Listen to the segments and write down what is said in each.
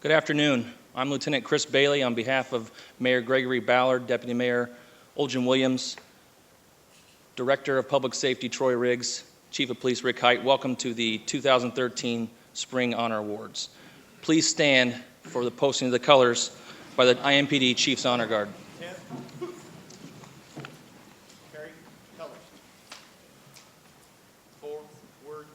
Good afternoon. I'm Lieutenant Chris Bailey on behalf of Mayor Gregory Ballard, Deputy Mayor Olgen Williams, Director of Public Safety Troy Riggs, Chief of Police Rick Hite. Welcome to the 2013 Spring Honor Awards. Please stand for the posting of the colors by the IMPD Chief's Honor Guard. Carry colors. Forward.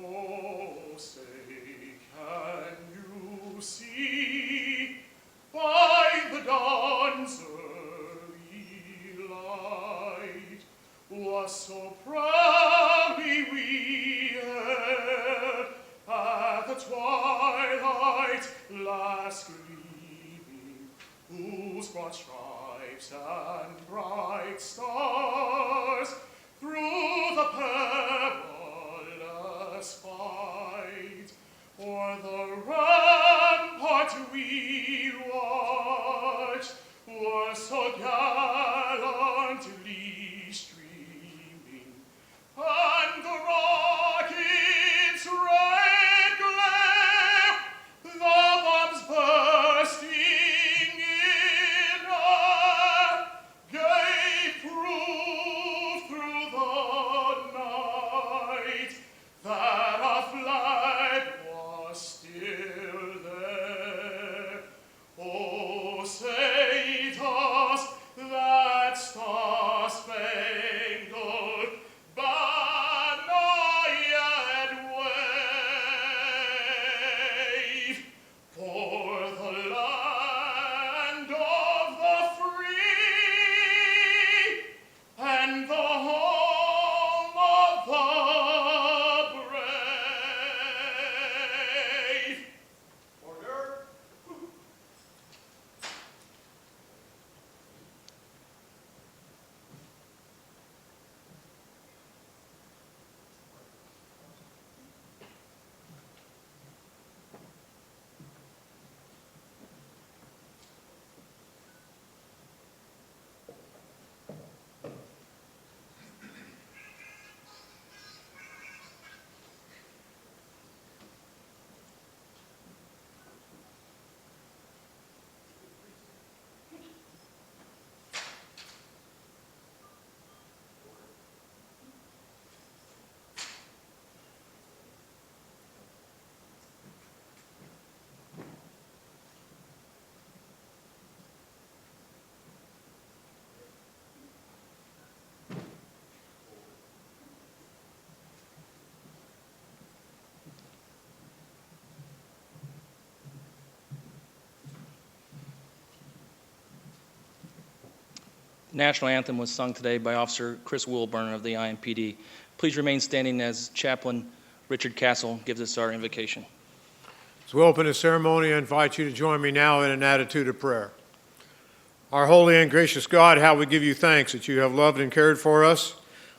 Oh, say, can you see by the dawn's early light was so proudly we hailed at the twilight's last gleaming, whose broad stripes and bright stars through the fight, o'er the rampart we watched, were so gallantly streaming, and the rocket's red glare, the bombs bursting in air, gave proof through the night that our flag was still there. Oh, say does that star-spangled banner yet wave for the land of the free and the home of the brave. Order. The national anthem was sung today by Officer Chris Wilburn of the IMPD. Please remain standing as Chaplain Richard Castle gives us our invocation. As we open the ceremony, I invite you to join me now in an attitude of prayer. Our holy and gracious God, how we give you thanks that you have loved and cared for us.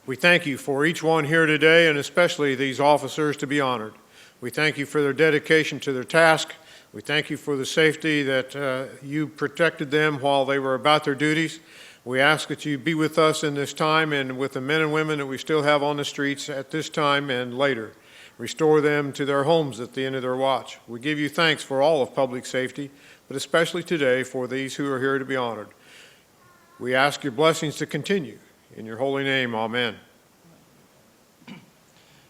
We thank you for each one here today, and especially these officers to be honored. We thank you for their dedication to their task. We thank you for the safety that you protected them while they were about their duties. We ask that you be with us in this time and with the men and women that we still have on the streets at this time and later. Restore them to their homes at the end of their watch. We give you thanks for all of public safety, but especially today for these who are here to be honored. We ask your blessings to continue. In your holy name, amen.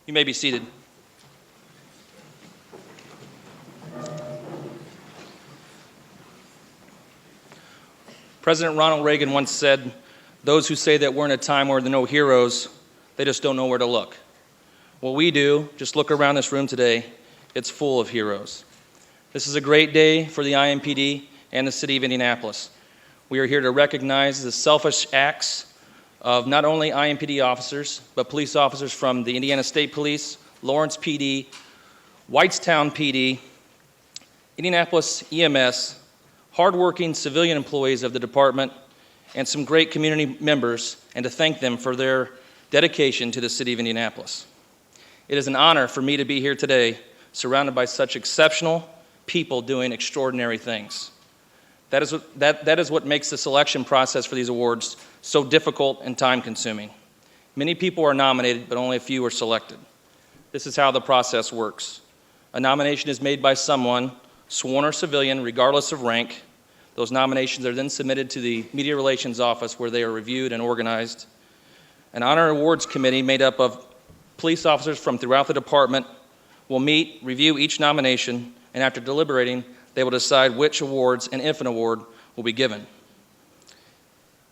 You may be seated. President Ronald Reagan once said, "Those who say that we're in a time where there are no heroes, they just don't know where to look." Well, we do. Just look around this room today. It's full of heroes. This is a great day for the IMPD and the city of Indianapolis. We are here to recognize the selfish acts of not only IMPD officers, but police officers from the Indiana State Police, Lawrence PD, Whitestown PD, Indianapolis EMS, hardworking civilian employees of the department, and some great community members, and to thank them for their dedication to the city of Indianapolis. It is an honor for me to be here today, surrounded by such exceptional people doing extraordinary things. That is what makes the selection process for these awards so difficult and time-consuming. Many people are nominated, but only a few are selected. This is how the process works. A nomination is made by someone, sworn or civilian, regardless of rank. Those nominations are then submitted to the Media Relations Office, where they are reviewed and organized. An honor awards committee made up of police officers from throughout the department will meet, review each nomination, and after deliberating, they will decide which awards and if an award will be given.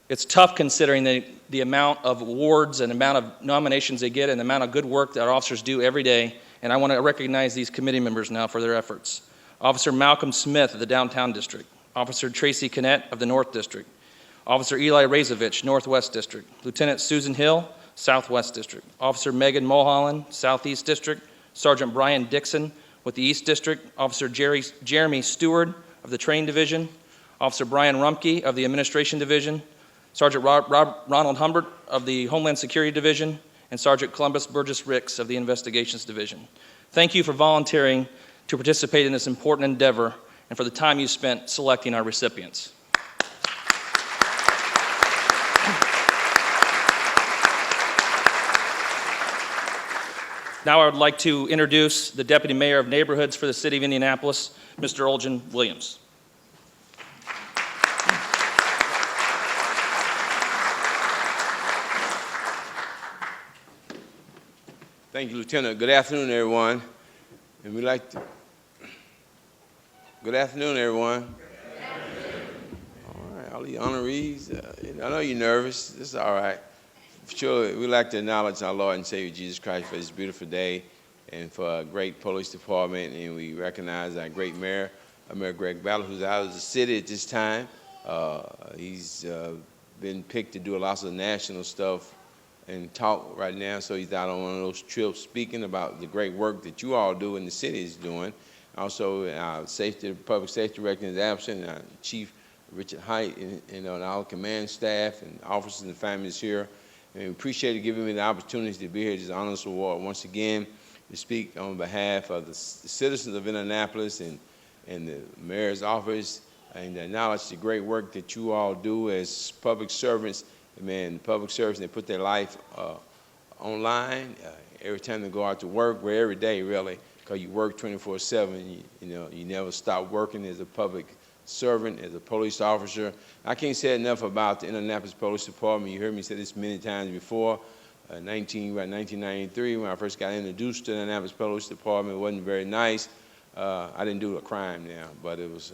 It's tough considering the amount of awards and amount of nominations they get and the amount of good work that our officers do every day, and I want to recognize these committee members now for their efforts. Officer Malcolm Smith of the Downtown District, Officer Tracy Kinnett of the North District, Officer Eli Razovich, Northwest District, Lieutenant Susan Hill, Southwest District, Officer Megan Mulholland, Southeast District, Sergeant Brian Dixon with the East District, Officer Jeremy Stewart of the Train Division, Officer Brian Rumpke of the Administration Division, Sergeant Ronald Humbert of the Homeland Security Division, and Sergeant Columbus Burgess Ricks of the Investigations Division. Thank you for volunteering to participate in this important endeavor and for the time you spent selecting our recipients. Now I would like to introduce the Deputy Mayor of Neighborhoods for the City of Indianapolis, Mr. Olgen Williams. Thank you, Lieutenant. Good afternoon, everyone. And we'd like to... Good afternoon, everyone. Good afternoon. All right, all the honorees, I know you're nervous. It's all right. Sure, we'd like to acknowledge our Lord and Savior Jesus Christ for this beautiful day and for a great police department, and we recognize our great mayor, Mayor Greg Ballard, who's out of the city at this time. He's been picked to do lots of national stuff and talk right now, so he's out on one of those trips speaking about the great work that you all do and the city is doing. Also, our public safety director is absent, our Chief Richard Hite, and our command staff and officers and families here. And we appreciate you giving me the opportunity to be here at this honors award once again to speak on behalf of the citizens of Indianapolis and the mayor's office, and to acknowledge the great work that you all do as public servants. Man, public servants, they put their life online every time they go out to work, well, every day really, because you work 24/7. You never stop working as a public servant, as a police officer. I can't say enough about the Indianapolis Police Department. You heard me say this many times before. 1993, when I first got introduced to the Indianapolis Police Department, it wasn't very nice. I didn't do a crime now, but it was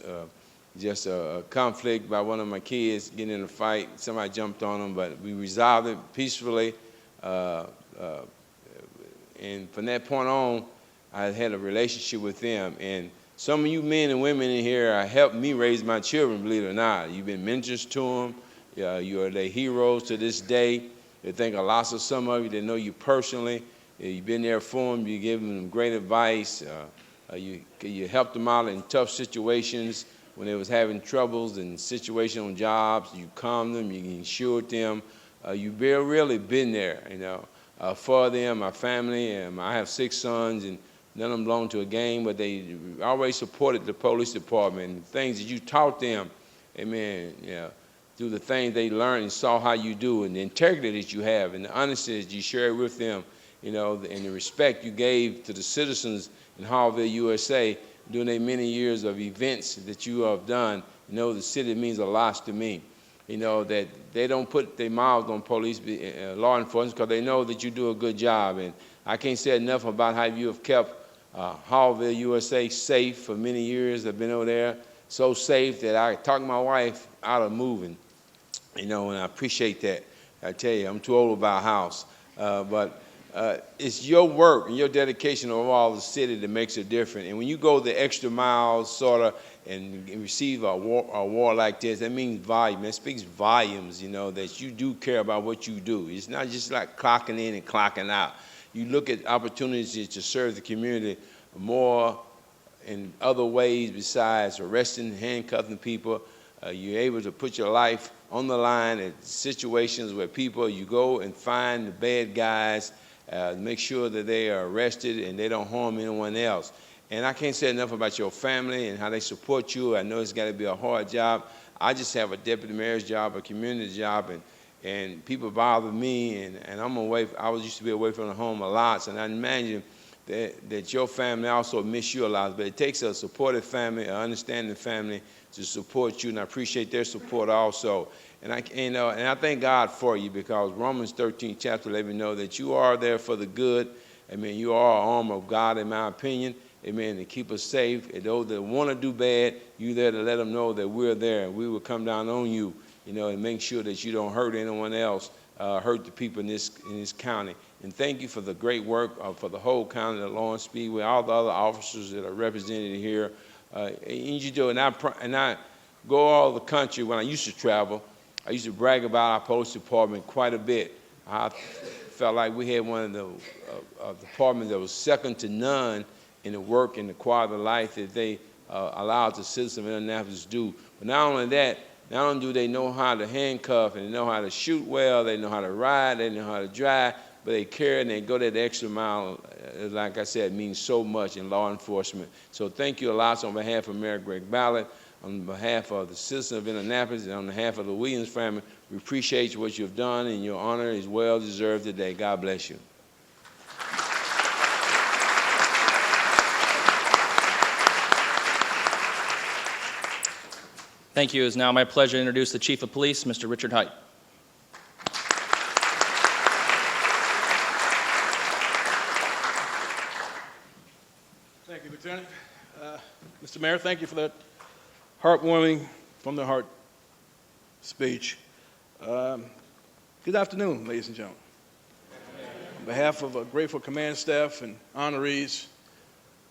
just a conflict by one of my kids getting in a fight. Somebody jumped on them, but we resolved it peacefully. And from that point on, I had a relationship with them. And some of you men and women in here helped me raise my children, believe it or not. You've been mentors to them. You are their heroes to this day. They think a lot of some of you. They know you personally. You've been there for them. You give them great advice. You helped them out in tough situations when they was having troubles and situations on jobs. You calmed them. You ensured them. You've really been there, for them, my family. I have 6 sons, and none of them belong to a gang, but they always supported the police department and things that you taught them, amen, through the things they learned and saw how you do, and the integrity that you have, and the honesty that you share with them, and the respect you gave to the citizens in Harville, USA, during the many years of events that you have done. The city means a lot to me. That they don't put their mouths on police, law enforcement, because they know that you do a good job. And I can't say enough about how you have kept Harville, USA safe for many years. I've been over there so safe that I talked my wife out of moving, and I appreciate that. I tell you, I'm too old to buy a house. But it's your work and your dedication overall the city that makes it different. And when you go the extra mile, sort of, and receive a award like this, that means volume. That speaks volumes, that you do care about what you do. It's not just like clocking in and clocking out. You look at opportunities to serve the community more in other ways besides arresting, handcuffing people. You're able to put your life on the line at situations where people, you go and find the bad guys, make sure that they are arrested and they don't harm anyone else. And I can't say enough about your family and how they support you. I know it's got to be a hard job. I just have a deputy mayor's job, a community job, and people bother me, and I'm away. I used to be away from the home a lot, and I imagine that your family also miss you a lot. But it takes a supportive family, an understanding family to support you, and I appreciate their support also. And I thank God for you, because Romans 13 chapter let me know that you are there for the good. I mean, you are an arm of God, in my opinion. Amen, to keep us safe. And those that want to do bad, you there to let them know that we're there, and we will come down on you, and make sure that you don't hurt anyone else, hurt the people in this county. And thank you for the great work for the whole county of Lawrence Speedway, all the other officers that are represented here. And I go all the country. When I used to travel, I used to brag about our police department quite a bit. I felt like we had one of the departments that was second to none in the work and the quality of life that they allowed the citizens of Indianapolis to do. But not only that, not only do they know how to handcuff and they know how to shoot well, they know how to ride, they know how to drive, but they care and they go that extra mile. Like I said, it means so much in law enforcement. So thank you a lot on behalf of Mayor Greg Ballard, on behalf of the citizens of Indianapolis, and on behalf of the Williams family. We appreciate what you've done, and your honor is well deserved today. God bless you. Thank you. It is now my pleasure to introduce the Chief of Police, Mr. Richard Hite. Thank you, Lieutenant. Mr. Mayor, thank you for that heartwarming, from the heart speech. Good afternoon, ladies and gentlemen. On behalf of a grateful command staff and honorees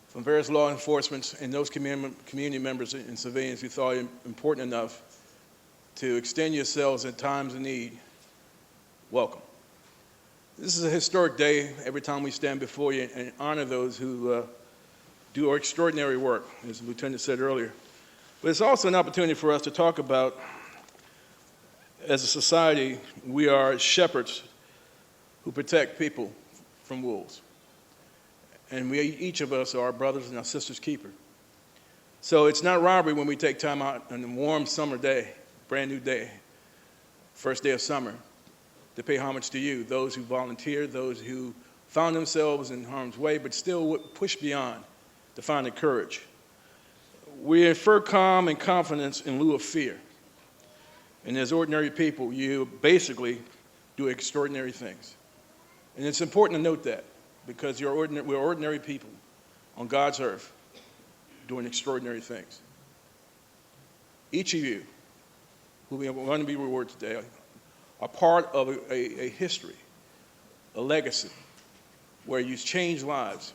from various law enforcement and those community members and civilians who thought it important enough to extend yourselves at times of need, welcome. This is a historic day every time we stand before you and honor those who do extraordinary work, as the Lieutenant said earlier. But it's also an opportunity for us to talk about, as a society, we are shepherds who protect people from wolves. And each of us are our brothers and our sisters' keeper. So it's not robbery when we take time out on a warm summer day, brand new day, first day of summer, to pay homage to you, those who volunteered, those who found themselves in harm's way, but still would push beyond to find the courage. We infer calm and confidence in lieu of fear. And as ordinary people, you basically do extraordinary things. And it's important to note that, because we're ordinary people on God's earth doing extraordinary things. Each of you, who we are going to be rewarded today, are part of a history, a legacy, where you changed lives.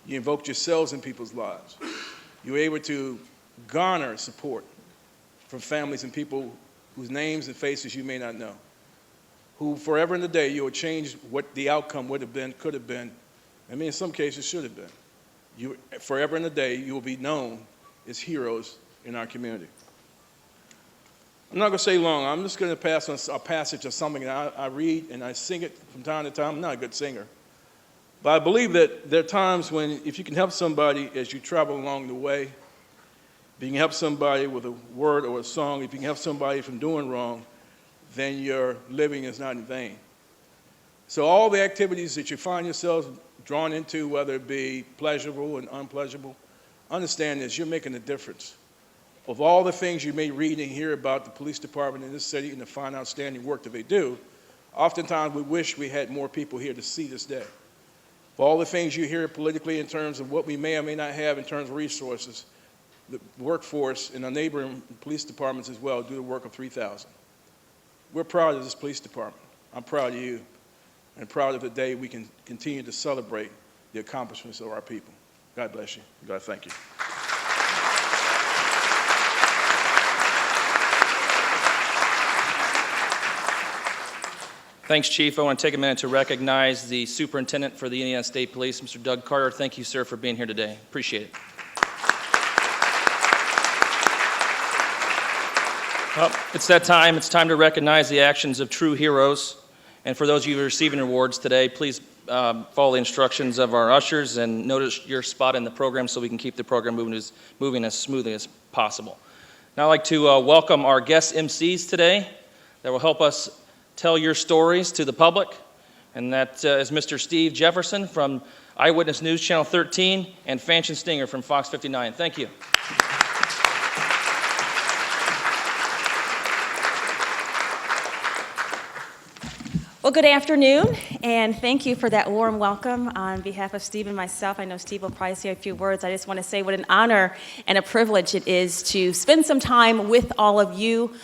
You invoked yourselves in people's lives. You were able to garner support from families and people whose names and faces you may not know, who forever in the day you will change what the outcome would have been, could have been, I mean in some cases should have been. Forever in the day you will be known as heroes in our community. I'm not going to say long. I'm just going to pass on a passage of something that I read and I sing it from time to time. I'm not a good singer. But I believe that there are times when if you can help somebody as you travel along the way, if you can help somebody with a word or a song, if you can help somebody from doing wrong, then your living is not in vain. So all the activities that you find yourselves drawn into, whether it be pleasurable and unpleasurable, understand this, you're making a difference. Of all the things you may read and hear about the police department in this city and the fine, outstanding work that they do, oftentimes we wish we had more people here to see this day. For all the things you hear politically in terms of what we may or may not have in terms of resources, the workforce and our neighboring police departments as well do the work of 3,000. We're proud of this police department. I'm proud of you, and proud of the day we can continue to celebrate the accomplishments of our people. God bless you. God, thank you. Thanks, Chief. I want to take a minute to recognize the Superintendent for the Indiana State Police, Mr. Doug Carter. Thank you, sir, for being here today. Appreciate it. Well, it's that time. It's time to recognize the actions of true heroes. And for those of you who are receiving awards today, please follow the instructions of our ushers and notice your spot in the program so we can keep the program moving as smoothly as possible. Now I'd like to welcome our guest MCs today that will help us tell your stories to the public. And that is Mr. Steve Jefferson from Eyewitness News Channel 13 and Fanchon Stinger from Fox 59. Thank you. Well, good afternoon, and thank you for that warm welcome on behalf of Steve and myself. I know Steve will probably say a few words. I just want to say what an honor and a privilege it is to spend some time with all of you,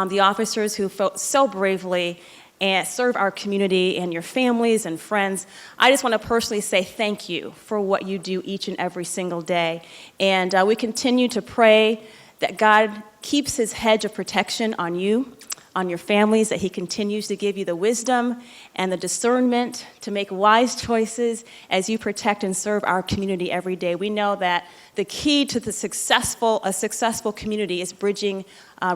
the officers who fought so bravely and serve our community and your families and friends. I just want to personally say thank you for what you do each and every single day. And we continue to pray that God keeps his hedge of protection on you, on your families, that he continues to give you the wisdom and the discernment to make wise choices as you protect and serve our community every day. We know that the key to a successful community is bridging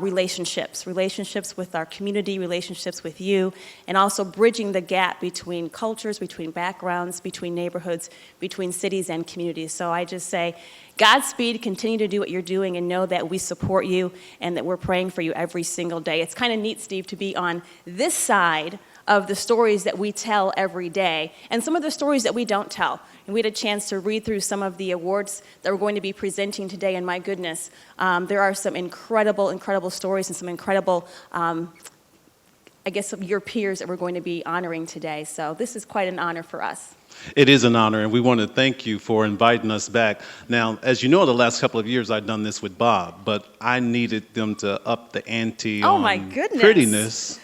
relationships with our community, relationships with you, and also bridging the gap between cultures, between backgrounds, between neighborhoods, between cities and communities. So I just say, Godspeed, continue to do what you're doing, and know that we support you and that we're praying for you every single day. It's kind of neat, Steve, to be on this side of the stories that we tell every day and some of the stories that we don't tell. And we had a chance to read through some of the awards that we're going to be presenting today, and my goodness, there are some incredible stories and some incredible, I guess, of your peers that we're going to be honoring today. So this is quite an honor for us. It is an honor, and we want to thank you for inviting us back. Now, as you know, the last couple of years I've done this with Bob, but I needed them to up the ante on my goodness. Prettiness,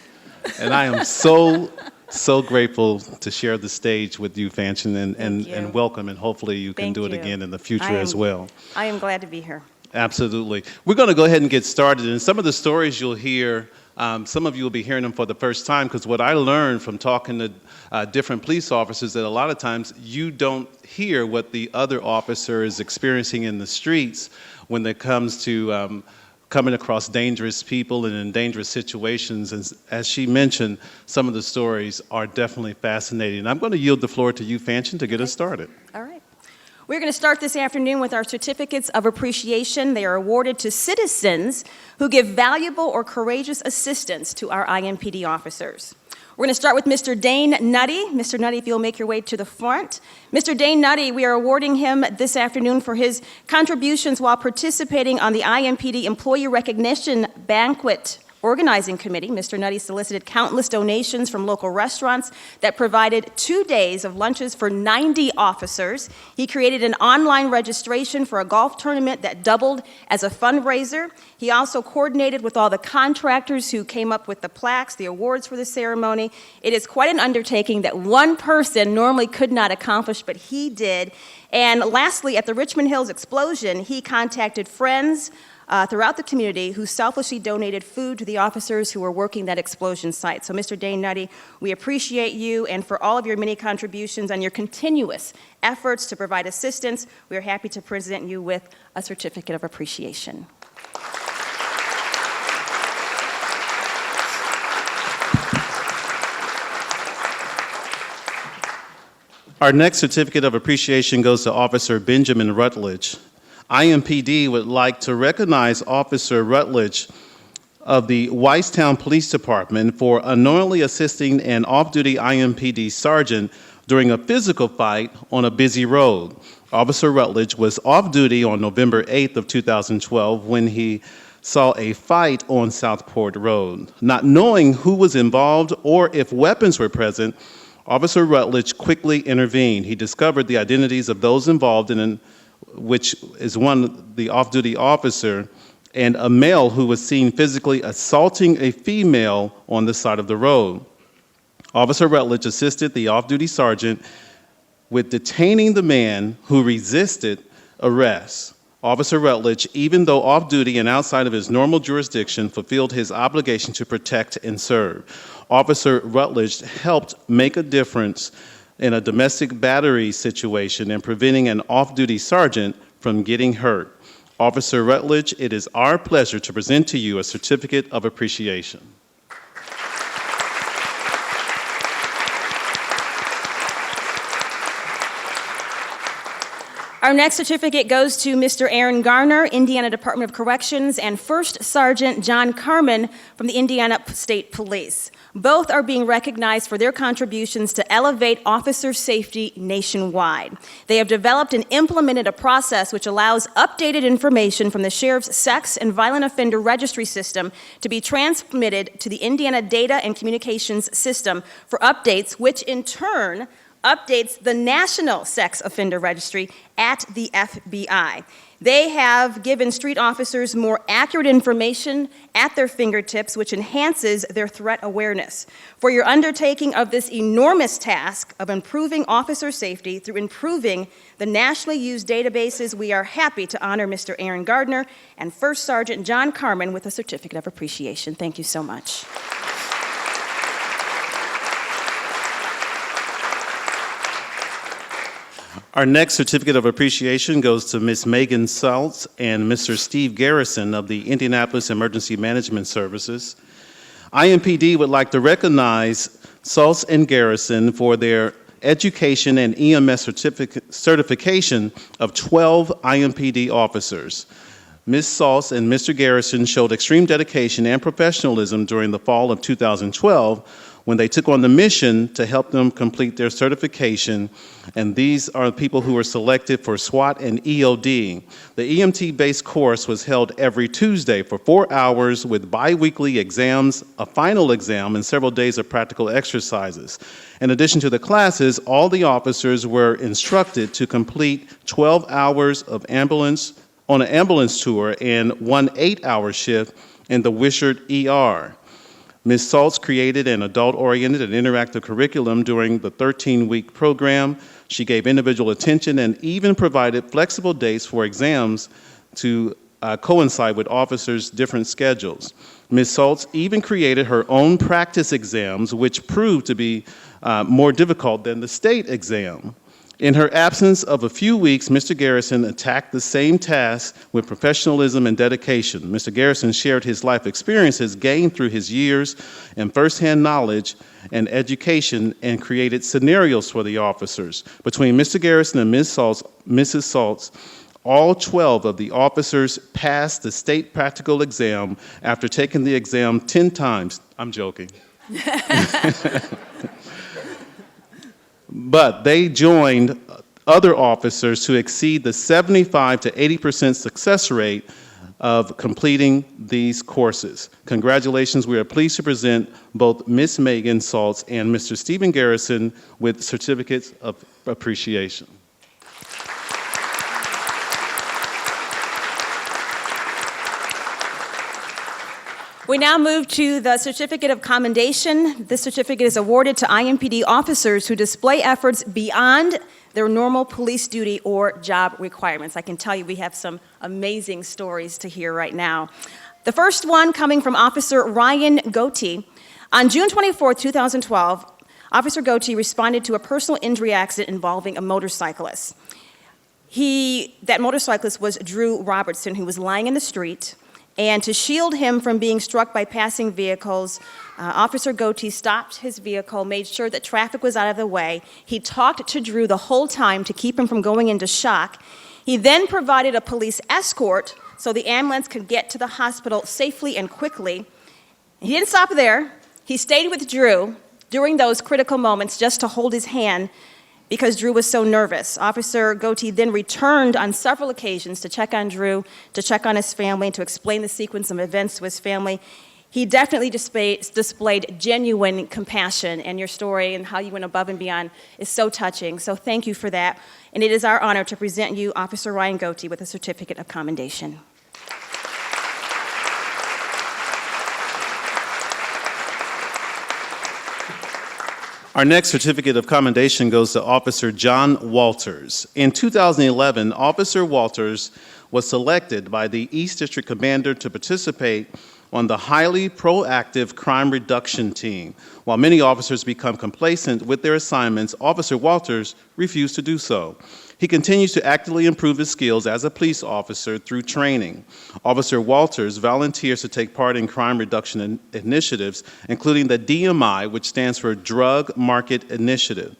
and I am so grateful to share the stage with you, Fanchon, and welcome, and hopefully you can do it again in the future as well. I am glad to be here. Absolutely. We're going to go ahead and get started, and some of the stories you'll hear, some of you will be hearing them for the first time, because what I learned from talking to different police officers, that a lot of times you don't hear what the other officer is experiencing in the streets when it comes to coming across dangerous people and in dangerous situations. And as she mentioned, some of the stories are definitely fascinating. I'm going to yield the floor to you, Fanchon, to get us started. All right. We're going to start this afternoon with our certificates of appreciation. They are awarded to citizens who give valuable or courageous assistance to our IMPD officers. We're going to start with Mr. Dane Nutty. Mr. Nutty, if you'll make your way to the front. Mr. Dane Nutty, we are awarding him this afternoon for his contributions while participating on the IMPD Employee Recognition Banquet Organizing Committee. Mr. Nutty solicited countless donations from local restaurants that provided 2 days of lunches for 90 officers. He created an online registration for a golf tournament that doubled as a fundraiser. He also coordinated with all the contractors who came up with the plaques, the awards for the ceremony. It is quite an undertaking that one person normally could not accomplish, but he did. And lastly, at the Richmond Hills explosion, he contacted friends throughout the community who selfishly donated food to the officers who were working that explosion site. So Mr. Dane Nutty, we appreciate you and for all of your many contributions and your continuous efforts to provide assistance. We are happy to present you with a certificate of appreciation. Our next certificate of appreciation goes to Officer Benjamin Rutledge. IMPD would like to recognize Officer Rutledge of the Whitestown Police Department for unknowingly assisting an off-duty IMPD sergeant during a physical fight on a busy road. Officer Rutledge was off-duty on November 8th of 2012 when he saw a fight on Southport Road. Not knowing who was involved or if weapons were present, Officer Rutledge quickly intervened. He discovered the identities of those involved which is the off-duty officer, and a male who was seen physically assaulting a female on the side of the road. Officer Rutledge assisted the off-duty sergeant with detaining the man who resisted arrest. Officer Rutledge, even though off-duty and outside of his normal jurisdiction, fulfilled his obligation to protect and serve. Officer Rutledge helped make a difference in a domestic battery situation and preventing an off-duty sergeant from getting hurt. Officer Rutledge, it is our pleasure to present to you a certificate of appreciation. Our next certificate goes to Mr. Aaron Garner, Indiana Department of Corrections, and First Sergeant John Carmen from the Indiana State Police. Both are being recognized for their contributions to elevate officer safety nationwide. They have developed and implemented a process which allows updated information from the Sheriff's Sex and Violent Offender Registry System to be transmitted to the Indiana Data and Communications System for updates, which in turn updates the National Sex Offender Registry at the FBI. They have given street officers more accurate information at their fingertips, which enhances their threat awareness. For your undertaking of this enormous task of improving officer safety through improving the nationally used databases, we are happy to honor Mr. Aaron Gardner and First Sergeant John Carmen with a certificate of appreciation. Thank you so much. Our next certificate of appreciation goes to Ms. Megan Saltz and Mr. Steve Garrison of the Indianapolis Emergency Management Services. IMPD would like to recognize Saltz and Garrison for their education and EMS certification of 12 IMPD officers. Ms. Saltz and Mr. Garrison showed extreme dedication and professionalism during the fall of 2012 when they took on the mission to help them complete their certification, and these are people who were selected for SWAT and EOD. The EMT-based course was held every Tuesday for 4 hours with bi-weekly exams, a final exam, and several days of practical exercises. In addition to the classes, all the officers were instructed to complete 12 hours of on an ambulance tour and 1 8-hour shift in the Wishart ER. Ms. Saltz created an adult-oriented and interactive curriculum during the 13-week program. She gave individual attention and even provided flexible dates for exams to coincide with officers' different schedules. Ms. Saltz even created her own practice exams, which proved to be more difficult than the state exam. In her absence of a few weeks, Mr. Garrison attacked the same task with professionalism and dedication. Mr. Garrison shared his life experiences gained through his years and firsthand knowledge and education and created scenarios for the officers. Between Mr. Garrison and Mrs. Saltz, all 12 of the officers passed the state practical exam after taking the exam 10 times. I'm joking. But they joined other officers to exceed the 75 to 80% success rate of completing these courses. Congratulations, we are pleased to present both Ms. Megan Saltz and Mr. Stephen Garrison with certificates of appreciation. We now move to the Certificate of Commendation. This certificate is awarded to IMPD officers who display efforts beyond their normal police duty or job requirements. I can tell you we have some amazing stories to hear right now. The first one coming from Officer Ryan Goethe. On June 24, 2012, Officer Goethe responded to a personal injury accident involving a motorcyclist. That motorcyclist was Drew Robertson, who was lying in the street. And to shield him from being struck by passing vehicles, Officer Goethe stopped his vehicle, made sure that traffic was out of the way. He talked to Drew the whole time to keep him from going into shock. He then provided a police escort so the ambulance could get to the hospital safely and quickly. He didn't stop there. He stayed with Drew during those critical moments just to hold his hand because Drew was so nervous. Officer Goethe then returned on several occasions to check on Drew, to check on his family, and to explain the sequence of events to his family. He definitely displayed genuine compassion, and your story and how you went above and beyond is so touching. So thank you for that. And it is our honor to present you, Officer Ryan Goethe, with a certificate of commendation. Our next certificate of commendation goes to Officer John Walters. In 2011, Officer Walters was selected by the East District Commander to participate on the highly proactive crime reduction team. While many officers become complacent with their assignments, Officer Walters refused to do so. He continues to actively improve his skills as a police officer through training. Officer Walters volunteers to take part in crime reduction initiatives, including the DMI, which stands for Drug Market Initiative.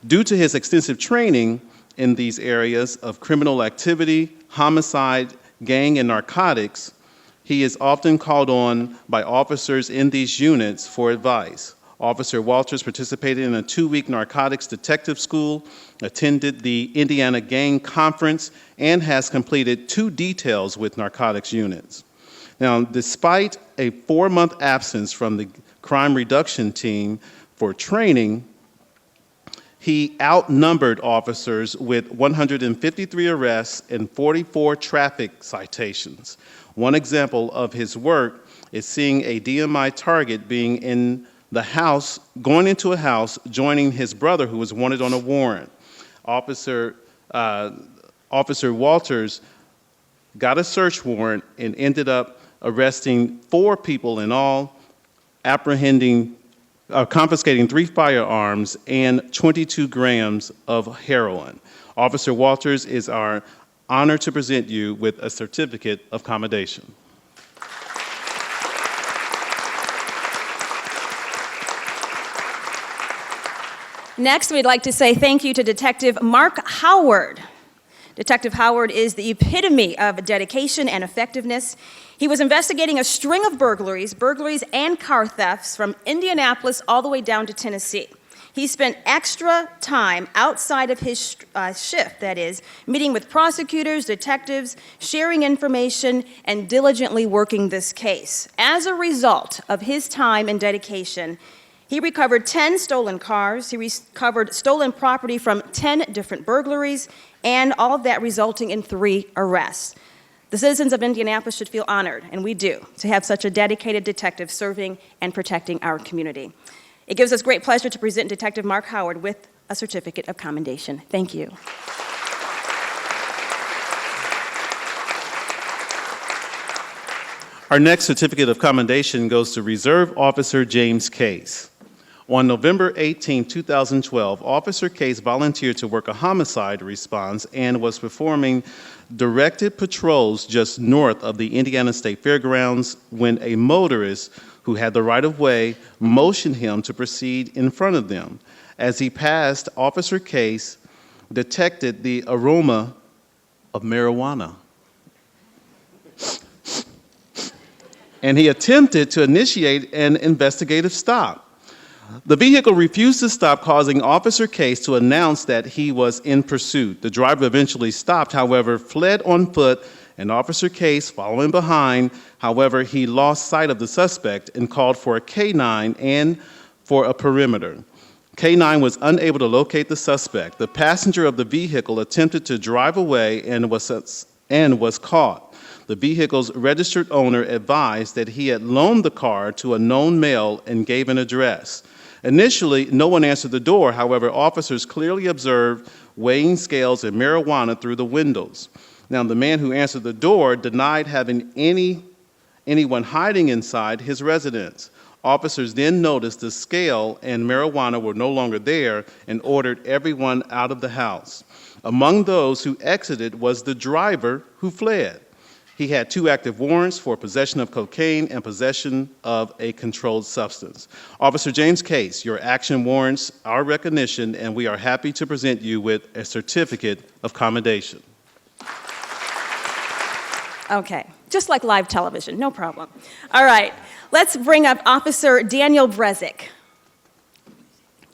Due to his extensive training in these areas of criminal activity, homicide, gang, and narcotics, he is often called on by officers in these units for advice. Officer Walters participated in a 2-week narcotics detective school, attended the Indiana Gang Conference, and has completed 2 details with narcotics units. Now, despite a 4-month absence from the crime reduction team for training, he outnumbered officers with 153 arrests and 44 traffic citations. One example of his work is seeing a DMI target being in the house, going into a house, joining his brother who was wanted on a warrant. Officer Walters got a search warrant and ended up arresting 4 people in all, confiscating 3 firearms and 22 grams of heroin. Officer Walters, is our honor to present you with a certificate of commendation. Next, we'd like to say thank you to Detective Mark Howard. Detective Howard is the epitome of dedication and effectiveness. He was investigating a string of burglaries and car thefts from Indianapolis all the way down to Tennessee. He spent extra time outside of his shift, that is, meeting with prosecutors, detectives, sharing information, and diligently working this case. As a result of his time and dedication, he recovered 10 stolen cars, he recovered stolen property from 10 different burglaries, and all of that resulting in 3 arrests. The citizens of Indianapolis should feel honored, and we do, to have such a dedicated detective serving and protecting our community. It gives us great pleasure to present Detective Mark Howard with a certificate of commendation. Thank you. Our next certificate of commendation goes to Reserve Officer James Case. On November 18, 2012, Officer Case volunteered to work a homicide response and was performing directed patrols just north of the Indiana State Fairgrounds when a motorist who had the right-of-way motioned him to proceed in front of them. As he passed, Officer Case detected the aroma of marijuana, and he attempted to initiate an investigative stop. The vehicle refused to stop, causing Officer Case to announce that he was in pursuit. The driver eventually stopped, however, fled on foot, and Officer Case, following behind, however, he lost sight of the suspect and called for a K-9 and for a perimeter. K-9 was unable to locate the suspect. The passenger of the vehicle attempted to drive away and was caught. The vehicle's registered owner advised that he had loaned the car to a known male and gave an address. Initially, no one answered the door. However, officers clearly observed weighing scales and marijuana through the windows. Now, the man who answered the door denied having anyone hiding inside his residence. Officers then noticed the scale and marijuana were no longer there and ordered everyone out of the house. Among those who exited was the driver who fled. He had 2 active warrants for possession of cocaine and possession of a controlled substance. Officer James Case, your action warrants our recognition, and we are happy to present you with a certificate of commendation. Okay, just like live television, no problem. All right, let's bring up Officer Daniel Brezik.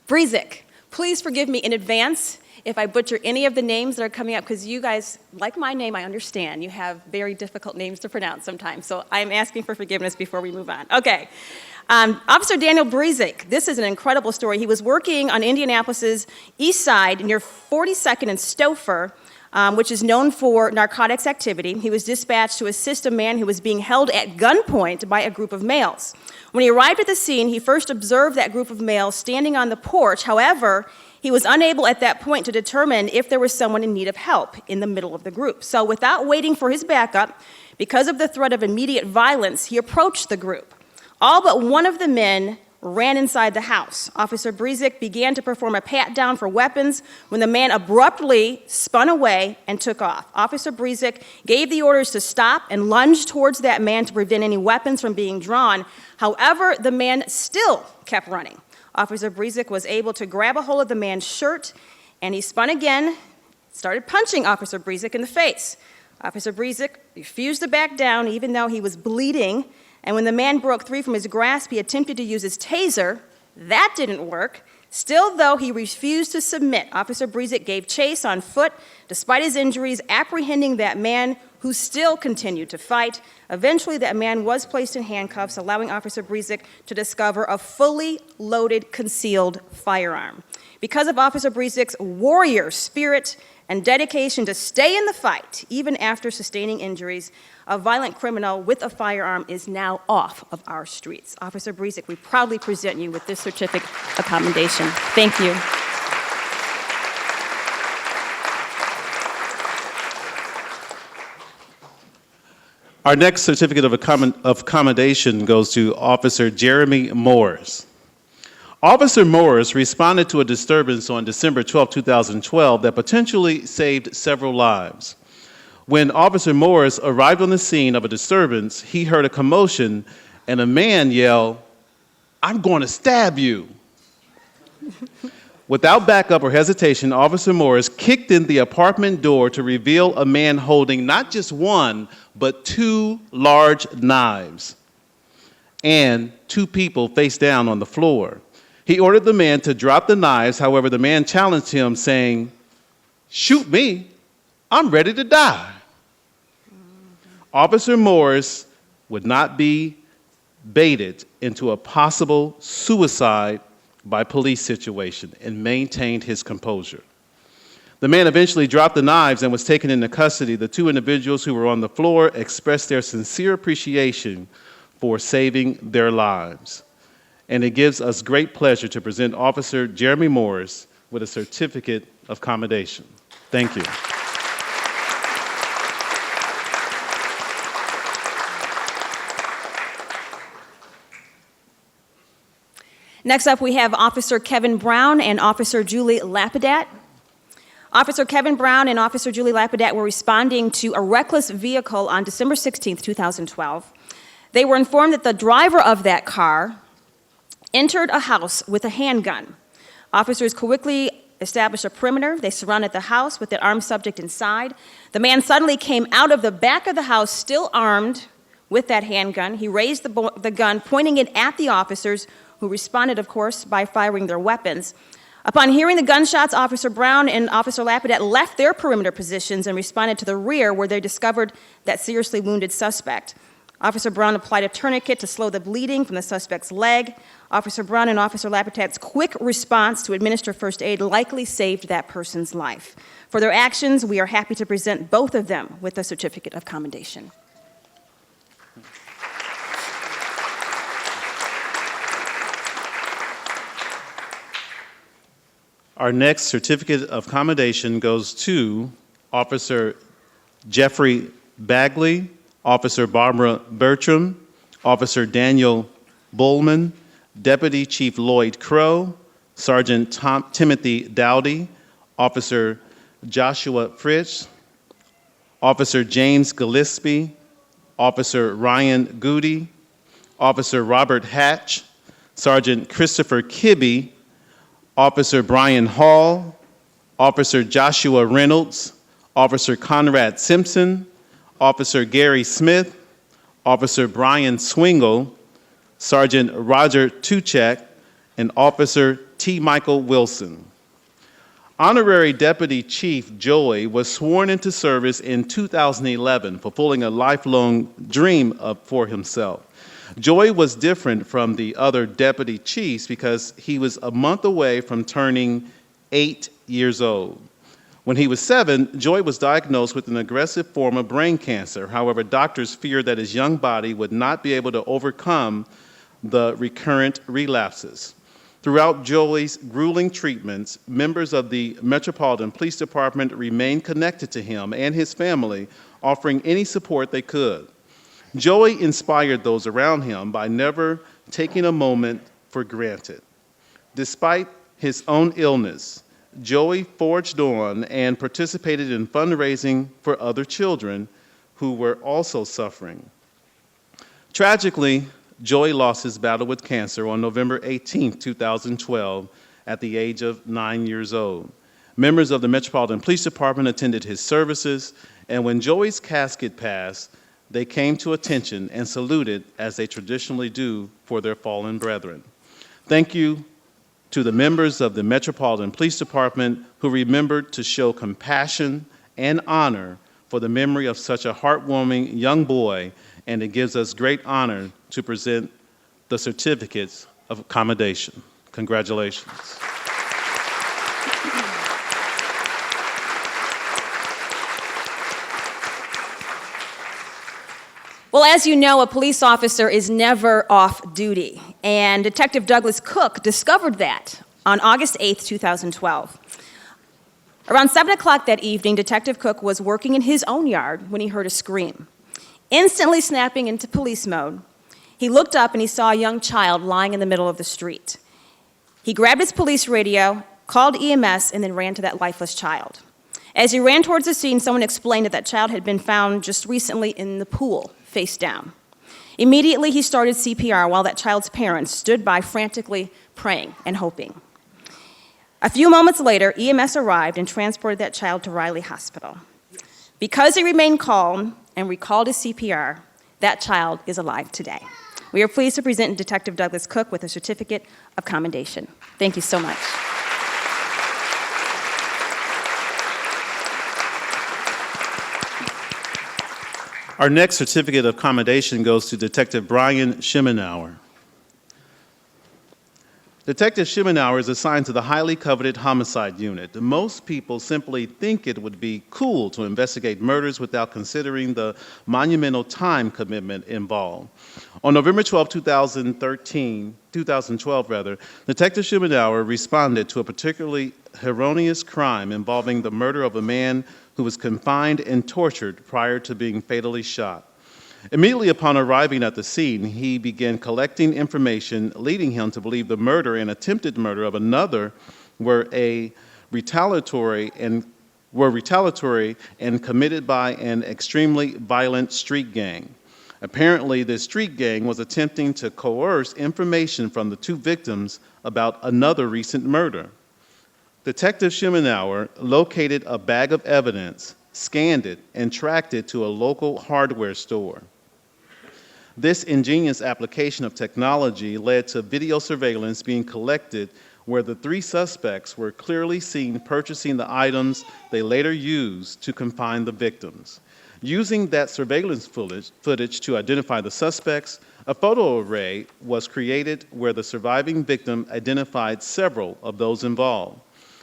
Please forgive me in advance if I butcher any of the names that are coming up, because you guys, like my name, I understand, you have very difficult names to pronounce sometimes, so I'm asking for forgiveness before we move on. Okay, Officer Daniel Brezik, this is an incredible story. He was working on Indianapolis's east side near 42nd and Stouffer which is known for narcotics activity. He was dispatched to assist a man who was being held at gunpoint by a group of males. When he arrived at the scene, he first observed that group of males standing on the porch. However, he was unable at that point to determine if there was someone in need of help in the middle of the group. So without waiting for his backup, because of the threat of immediate violence, he approached the group. All but one of the men ran inside the house. Officer Brezik began to perform a pat-down for weapons when the man abruptly spun away and took off. Officer Brezik gave the orders to stop and lunged towards that man to prevent any weapons from being drawn. However, the man still kept running. Officer Brezik was able to grab a hold of the man's shirt, and he spun again, started punching Officer Brezik in the face. Officer Brezik refused to back down even though he was bleeding, and when the man broke free from his grasp, he attempted to use his taser. That didn't work. Still, though, he refused to submit. Officer Brezik gave chase on foot, despite his injuries, apprehending that man who still continued to fight. Eventually, that man was placed in handcuffs, allowing Officer Brezik to discover a fully loaded, concealed firearm. Because of Officer Brezik's warrior spirit and dedication to stay in the fight, even after sustaining injuries, a violent criminal with a firearm is now off of our streets. Officer Brezik, we proudly present you with this certificate of commendation. Thank you. Our next certificate of commendation goes to Officer Jeremy Morris. Officer Morris responded to a disturbance on December 12, 2012 that potentially saved several lives. When Officer Morris arrived on the scene of a disturbance, he heard a commotion and a man yell, "I'm going to stab you." Without backup or hesitation, Officer Morris kicked in the apartment door to reveal a man holding not just one, but two large knives and two people face down on the floor. He ordered the man to drop the knives. However, the man challenged him, saying, "Shoot me, I'm ready to die." Officer Morris would not be baited into a possible suicide by police situation and maintained his composure. The man eventually dropped the knives and was taken into custody. The two individuals who were on the floor expressed their sincere appreciation for saving their lives. And it gives us great pleasure to present Officer Jeremy Morris with a certificate of commendation. Thank you. Next up, we have Officer Kevin Brown and Officer Julie Lapidat. Officer Kevin Brown and Officer Julie Lapidat were responding to a reckless vehicle on December 16, 2012. They were informed that the driver of that car entered a house with a handgun. Officers quickly established a perimeter. They surrounded the house with the armed subject inside. The man suddenly came out of the back of the house, still armed with that handgun. He raised the gun, pointing it at the officers, who responded, of course, by firing their weapons. Upon hearing the gunshots, Officer Brown and Officer Lapidat left their perimeter positions and responded to the rear, where they discovered that seriously wounded suspect. Officer Brown applied a tourniquet to slow the bleeding from the suspect's leg. Officer Brown and Officer Lapidat's quick response to administer first aid likely saved that person's life. For their actions, we are happy to present both of them with a certificate of commendation. Our next certificate of commendation goes to Officer Jeffrey Bagley, Officer Barbara Bertram, Officer Daniel Bullman, Deputy Chief Lloyd Crow, Sergeant Timothy Dowdy, Officer Joshua Fritz, Officer James Gillespie, Officer Ryan Goody, Officer Robert Hatch, Sergeant Christopher Kibbe, Officer Brian Hall, Officer Joshua Reynolds, Officer Conrad Simpson, Officer Gary Smith, Officer Brian Swingle, Sergeant Roger Tuchek, and Officer T. Michael Wilson. Honorary Deputy Chief Joy was sworn into service in 2011, fulfilling a lifelong dream for himself. Joy was different from the other deputy chiefs because he was a month away from turning 8 years old. When he was 7, Joy was diagnosed with an aggressive form of brain cancer. However, doctors feared that his young body would not be able to overcome the recurrent relapses. Throughout Joey's grueling treatments, members of the Metropolitan Police Department remained connected to him and his family, offering any support they could. Joey inspired those around him by never taking a moment for granted. Despite his own illness, Joey forged on and participated in fundraising for other children who were also suffering. Tragically, Joey lost his battle with cancer on November 18, 2012, at the age of 9 years old. Members of the Metropolitan Police Department attended his services, and when Joey's casket passed, they came to attention and saluted as they traditionally do for their fallen brethren. Thank you to the members of the Metropolitan Police Department who remembered to show compassion and honor for the memory of such a heartwarming young boy, and it gives us great honor to present the certificates of accommodation. Congratulations. Well, as you know, a police officer is never off duty, and Detective Douglas Cook discovered that on August 8, 2012. Around 7 o'clock that evening, Detective Cook was working in his own yard when he heard a scream. Instantly snapping into police mode, he looked up and he saw a young child lying in the middle of the street. He grabbed his police radio, called EMS, and then ran to that lifeless child. As he ran towards the scene, someone explained that that child had been found just recently in the pool, face down. Immediately, he started CPR while that child's parents stood by frantically praying and hoping. A few moments later, EMS arrived and transported that child to Riley Hospital. Because he remained calm and recalled his CPR, that child is alive today. We are pleased to present Detective Douglas Cook with a certificate of commendation. Thank you so much. Our next certificate of commendation goes to Detective Brian Schemenauer. Detective Schemenauer is assigned to the highly coveted homicide unit. Most people simply think it would be cool to investigate murders without considering the monumental time commitment involved. On November 12, 2012, Detective Schemenauer responded to a particularly erroneous crime involving the murder of a man who was confined and tortured prior to being fatally shot. Immediately upon arriving at the scene, he began collecting information leading him to believe the murder and attempted murder of another were retaliatory and committed by an extremely violent street gang. Apparently, this street gang was attempting to coerce information from the two victims about another recent murder. Detective Schemenauer located a bag of evidence, scanned it, and tracked it to a local hardware store. This ingenious application of technology led to video surveillance being collected where the three suspects were clearly seen purchasing the items they later used to confine the victims. Using that surveillance footage to identify the suspects, a photo array was created where the surviving victim identified several of those involved.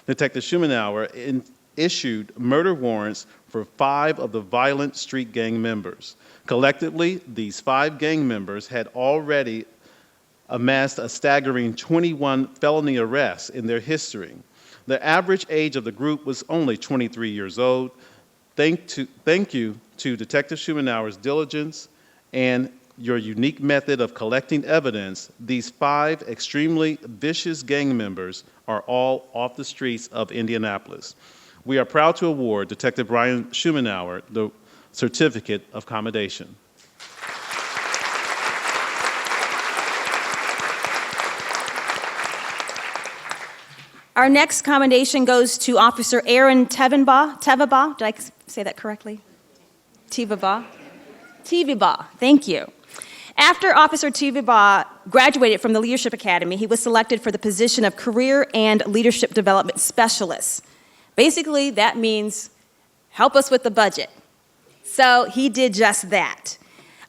Detective Schemenauer issued murder warrants for 5 of the violent street gang members. Collectively, these 5 gang members had already amassed a staggering 21 felony arrests in their history. The average age of the group was only 23 years old. Thank you to Detective Schemenauer's diligence and your unique method of collecting evidence. These 5 extremely vicious gang members are all off the streets of Indianapolis. We are proud to award Detective Brian Schemenauer the Certificate of Commendation. Our next commendation goes to Officer Aaron Tevaba. Did I say that correctly? Tevaba. Thank you. After Officer Tevaba graduated from the Leadership Academy, he was selected for the position of Career and Leadership Development Specialist. Basically, that means help us with the budget. So he did just that.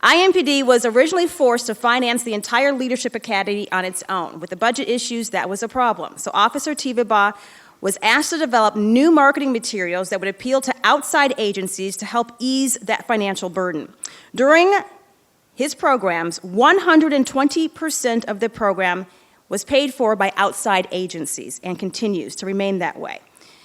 IMPD was originally forced to finance the entire Leadership Academy on its own. With the budget issues, that was a problem. So Officer Tevaba was asked to develop new marketing materials that would appeal to outside agencies to help ease that financial burden. During his programs, 120% of the program was paid for by outside agencies and continues to remain that way.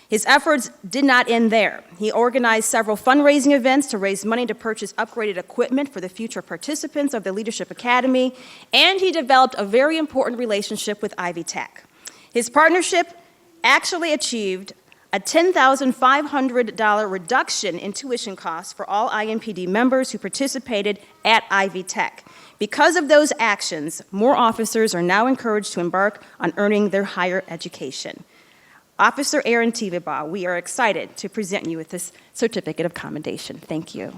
His efforts did not end there. He organized several fundraising events to raise money to purchase upgraded equipment for the future participants of the Leadership Academy, and he developed a very important relationship with Ivy Tech. His partnership actually achieved a $10,500 reduction in tuition costs for all IMPD members who participated at Ivy Tech. Because of those actions, more officers are now encouraged to embark on earning their higher education. Officer Aaron Tivabaugh, we are excited to present you with this certificate of commendation. Thank you.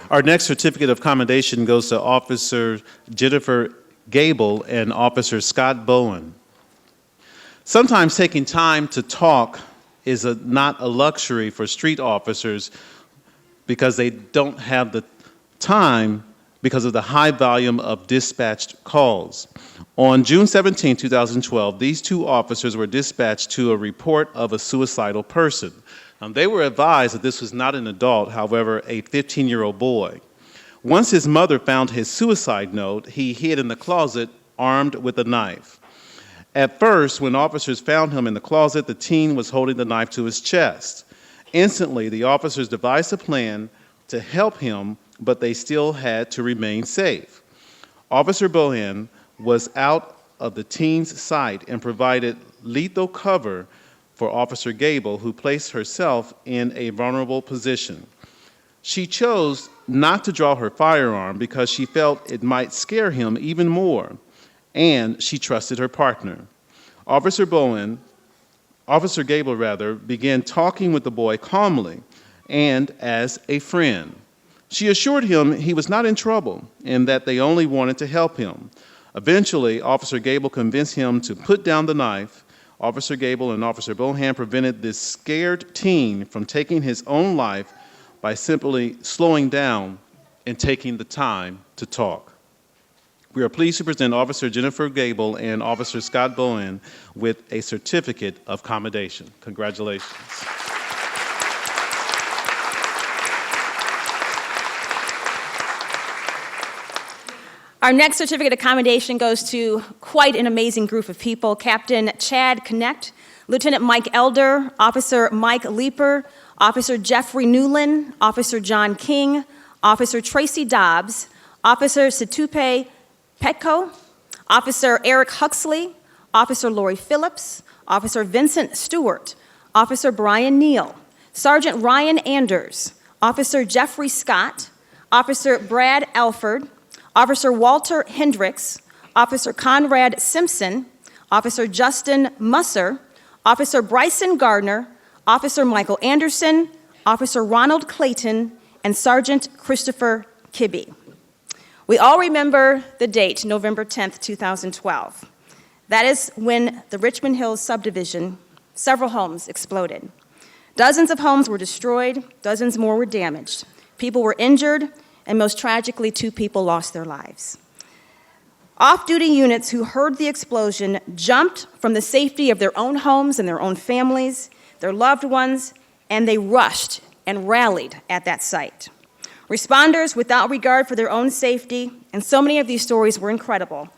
Our next certificate of commendation goes to Officer Jennifer Gable and Officer Scott Bowen. Sometimes taking time to talk is not a luxury for street officers because they don't have the time because of the high volume of dispatched calls. On June 17, 2012, these two officers were dispatched to a report of a suicidal person. They were advised that this was not an adult, however, a 15-year-old boy. Once his mother found his suicide note, he hid in the closet armed with a knife. At first, when officers found him in the closet, the teen was holding the knife to his chest. Instantly, the officers devised a plan to help him, but they still had to remain safe. Officer Bowen was out of the teen's sight and provided lethal cover for Officer Gable, who placed herself in a vulnerable position. She chose not to draw her firearm because she felt it might scare him even more, and she trusted her partner. Officer Gable began talking with the boy calmly and as a friend. She assured him he was not in trouble and that they only wanted to help him. Eventually, Officer Gable convinced him to put down the knife. Officer Gable and Officer Bohan prevented this scared teen from taking his own life by simply slowing down and taking the time to talk. We are pleased to present Officer Jennifer Gable and Officer Scott Bowen with a certificate of commendation. Congratulations. Our next certificate of commendation goes to quite an amazing group of people: Captain Chad Connect, Lieutenant Mike Elder, Officer Mike Leeper, Officer Jeffrey Newland, Officer John King, Officer Tracy Dobbs, Officer Situpe Petco, Officer Eric Huxley, Officer Lori Phillips, Officer Vincent Stewart, Officer Brian Neal, Sergeant Ryan Anders, Officer Jeffrey Scott, Officer Brad Alford, Officer Walter Hendricks, Officer Conrad Simpson, Officer Justin Musser, Officer Bryson Gardner, Officer Michael Anderson, Officer Ronald Clayton, and Sergeant Christopher Kibbe. We all remember the date, November 10th, 2012. That is when the Richmond Hills subdivision, several homes exploded. Dozens of homes were destroyed, dozens more were damaged. People were injured, and most tragically, 2 people lost their lives. Off-duty units who heard the explosion jumped from the safety of their own homes and their own families, their loved ones, and they rushed and rallied at that site. Responders, without regard for their own safety, and so many of these stories were incredible,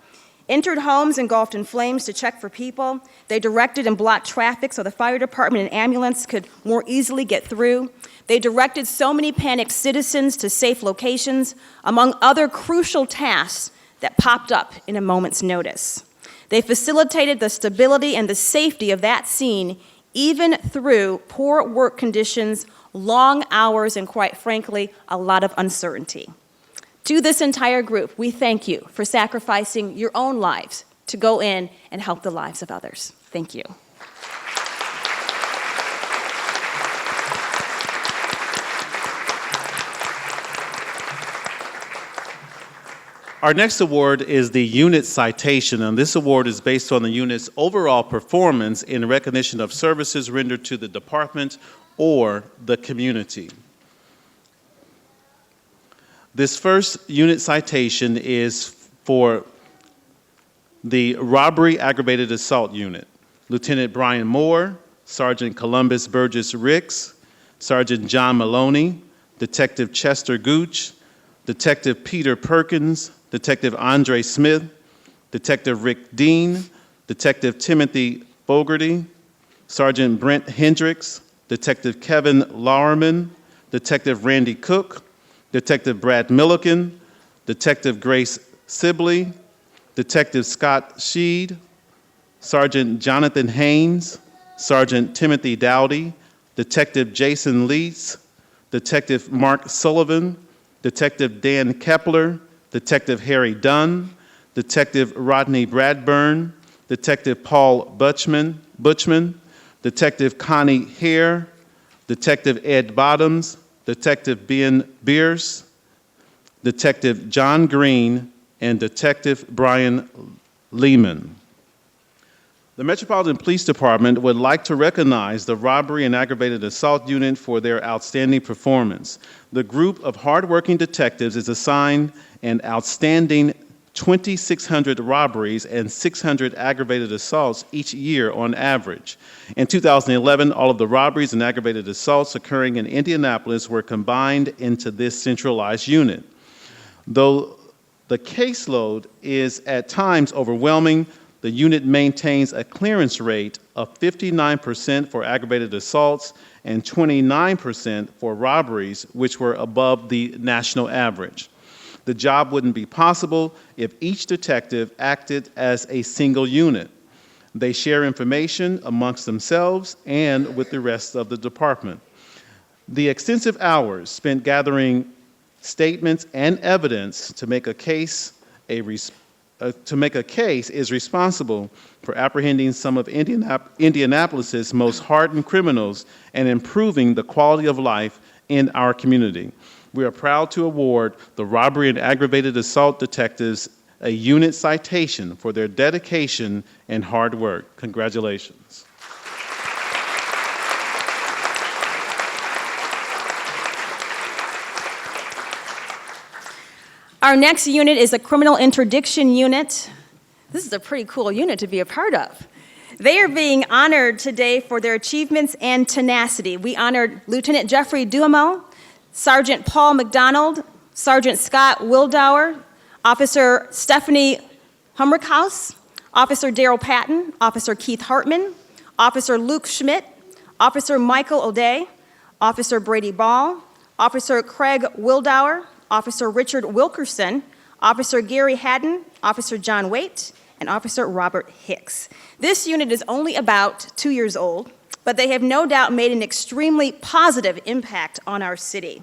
entered homes engulfed in flames to check for people. They directed and blocked traffic so the fire department and ambulance could more easily get through. They directed so many panicked citizens to safe locations, among other crucial tasks that popped up in a moment's notice. They facilitated the stability and the safety of that scene, even through poor work conditions, long hours, and quite frankly, a lot of uncertainty. To this entire group, we thank you for sacrificing your own lives to go in and help the lives of others. Thank you. Our next award is the Unit Citation, and this award is based on the unit's overall performance in recognition of services rendered to the department or the community. This first unit citation is for the Robbery Aggravated Assault Unit: Lieutenant Brian Moore, Sergeant Columbus Burgess Ricks, Sergeant John Maloney, Detective Chester Gooch, Detective Peter Perkins, Detective Andre Smith, Detective Rick Dean, Detective Timothy Fogarty, Sergeant Brent Hendricks, Detective Kevin Lauerman, Detective Randy Cook, Detective Brad Milliken, Detective Grace Sibley, Detective Scott Sheed, Sergeant Jonathan Haynes, Sergeant Timothy Dowdy, Detective Jason Leeds, Detective Mark Sullivan, Detective Dan Kepler, Detective Harry Dunn, Detective Rodney Bradburn, Detective Paul Butchman, Detective Connie Hare, Detective Ed Bottoms, Detective Ben Bierce, Detective John Green, and Detective Brian Lehman. The Metropolitan Police Department would like to recognize the Robbery and Aggravated Assault Unit for their outstanding performance. The group of hardworking detectives is assigned an outstanding 2,600 robberies and 600 aggravated assaults each year on average. In 2011, all of the robberies and aggravated assaults occurring in Indianapolis were combined into this centralized unit. Though the caseload is at times overwhelming, the unit maintains a clearance rate of 59% for aggravated assaults and 29% for robberies, which were above the national average. The job wouldn't be possible if each detective acted as a single unit. They share information amongst themselves and with the rest of the department. The extensive hours spent gathering statements and evidence to make a case is responsible for apprehending some of Indianapolis's most hardened criminals and improving the quality of life in our community. We are proud to award the Robbery and Aggravated Assault Detectives a unit citation for their dedication and hard work. Congratulations. Our next unit is a criminal interdiction unit. This is a pretty cool unit to be a part of. They are being honored today for their achievements and tenacity. We honored Lieutenant Jeffrey Duhamel, Sergeant Paul McDonald, Sergeant Scott Wildauer, Officer Stephanie Humrickhouse, Officer Daryl Patton, Officer Keith Hartman, Officer Luke Schmidt, Officer Michael O'Day, Officer Brady Ball, Officer Craig Wildauer, Officer Richard Wilkerson, Officer Gary Haddon, Officer John Waite, and Officer Robert Hicks. This unit is only about 2 years old, but they have no doubt made an extremely positive impact on our city.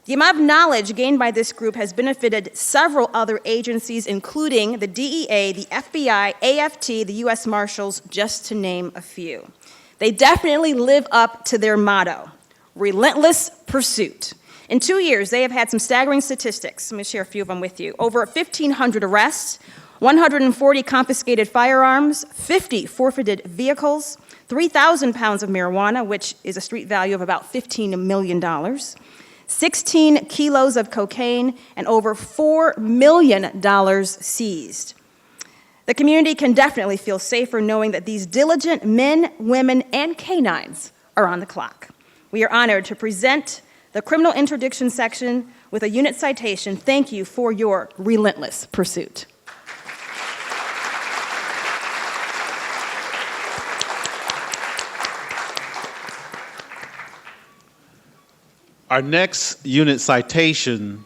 The amount of knowledge gained by this group has benefited several other agencies, including the DEA, the FBI, AFT, the U.S. Marshals, just to name a few. They definitely live up to their motto, relentless pursuit. In 2 years, they have had some staggering statistics. Let me share a few of them with you. Over 1,500 arrests, 140 confiscated firearms, 50 forfeited vehicles, 3,000 pounds of marijuana, which is a street value of about $15 million, 16 kilos of cocaine, and over $4 million seized. The community can definitely feel safer knowing that these diligent men, women, and canines are on the clock. We are honored to present the criminal interdiction section with a unit citation. Thank you for your relentless pursuit. Our next unit citation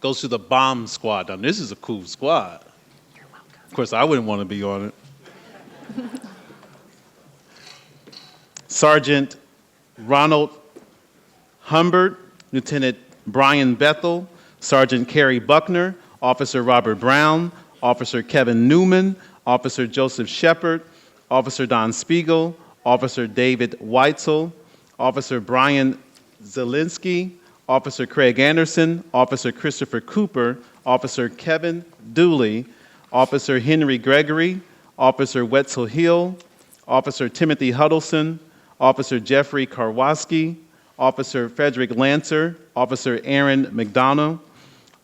goes to the bomb squad. Now, this is a cool squad. You're welcome. Of course, I wouldn't want to be on it. Sergeant Ronald Humbert, Lieutenant Brian Bethel, Sergeant Kerry Buckner, Officer Robert Brown, Officer Kevin Newman, Officer Joseph Shepard, Officer Don Spiegel, Officer David Weitzel, Officer Brian Zielinski, Officer Craig Anderson, Officer Christopher Cooper, Officer Kevin Dooley, Officer Henry Gregory, Officer Wetzel Hill, Officer Timothy Huddleston, Officer Jeffrey Karwoski, Officer Frederick Lancer, Officer Aaron McDonough,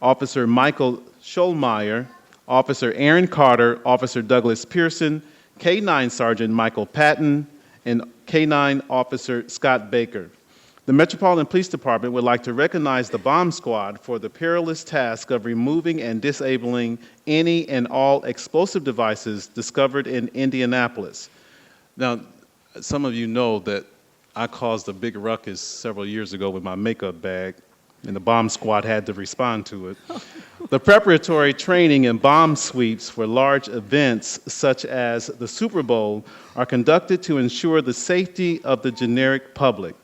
Officer Michael Scholmeyer, Officer Aaron Carter, Officer Douglas Pearson, K-9 Sergeant Michael Patton, and K-9 Officer Scott Baker. The Metropolitan Police Department would like to recognize the bomb squad for the perilous task of removing and disabling any and all explosive devices discovered in Indianapolis. Now, some of you know that I caused a big ruckus several years ago with my makeup bag, and the bomb squad had to respond to it. The preparatory training and bomb sweeps for large events such as the Super Bowl are conducted to ensure the safety of the generic public.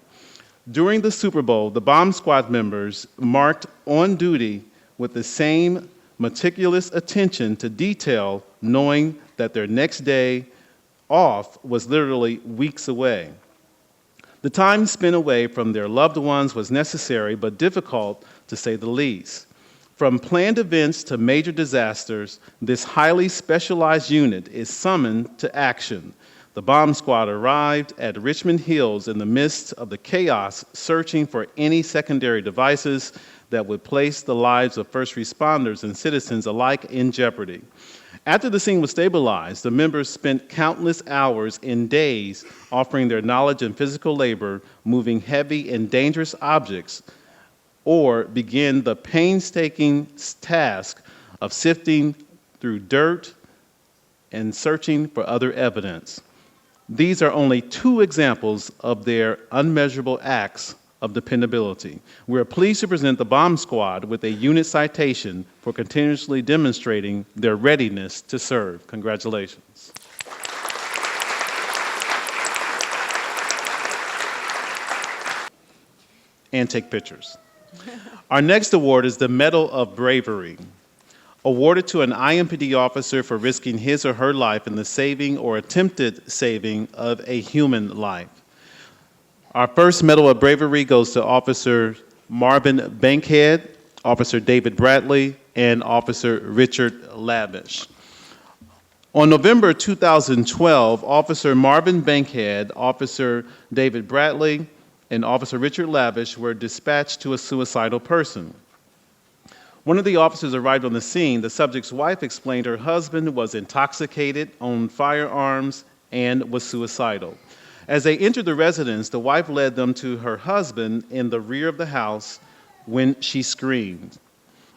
During the Super Bowl, the bomb squad members marked on duty with the same meticulous attention to detail, knowing that their next day off was literally weeks away. The time spent away from their loved ones was necessary but difficult, to say the least. From planned events to major disasters, this highly specialized unit is summoned to action. The bomb squad arrived at Richmond Hills in the midst of the chaos, searching for any secondary devices that would place the lives of first responders and citizens alike in jeopardy. After the scene was stabilized, the members spent countless hours and days offering their knowledge and physical labor, moving heavy and dangerous objects, or begin the painstaking task of sifting through dirt and searching for other evidence. These are only two examples of their unmeasurable acts of dependability. We are pleased to present the bomb squad with a unit citation for continuously demonstrating their readiness to serve. Congratulations. And take pictures. Our next award is the Medal of Bravery, awarded to an IMPD officer for risking his or her life in the saving or attempted saving of a human life. Our first Medal of Bravery goes to Officer Marvin Bankhead, Officer David Bradley, and Officer Richard Lavish. On November 2012, Officer Marvin Bankhead, Officer David Bradley, and Officer Richard Lavish were dispatched to a suicidal person. One of the officers arrived on the scene. The subject's wife explained her husband was intoxicated, owned firearms, and was suicidal. As they entered the residence, the wife led them to her husband in the rear of the house when she screamed.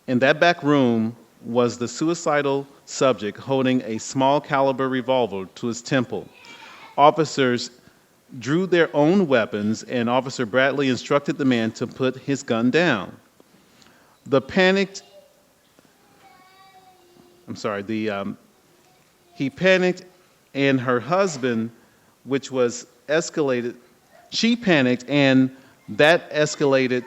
In that back room was the suicidal subject holding a small caliber revolver to his temple. Officers drew their own weapons, and Officer Bradley instructed the man to put his gun down. He panicked, and her husband, which was escalated, she panicked, and that escalated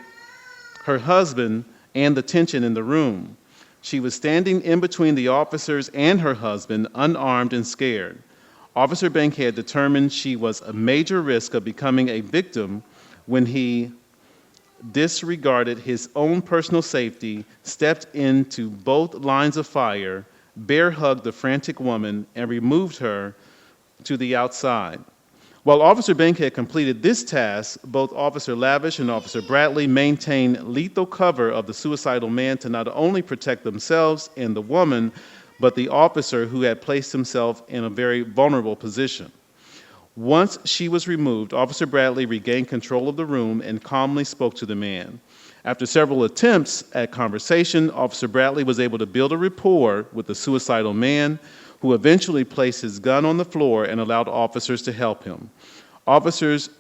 her husband and the tension in the room. She was standing in between the officers and her husband, unarmed and scared. Officer Bankhead determined she was a major risk of becoming a victim when he disregarded his own personal safety, stepped into both lines of fire, bear hugged the frantic woman, and removed her to the outside. While Officer Bankhead completed this task, both Officer Lavish and Officer Bradley maintained lethal cover of the suicidal man to not only protect themselves and the woman, but the officer who had placed himself in a very vulnerable position. Once she was removed, Officer Bradley regained control of the room and calmly spoke to the man. After several attempts at conversation, Officer Bradley was able to build a rapport with the suicidal man, who eventually placed his gun on the floor and allowed officers to help him. Officers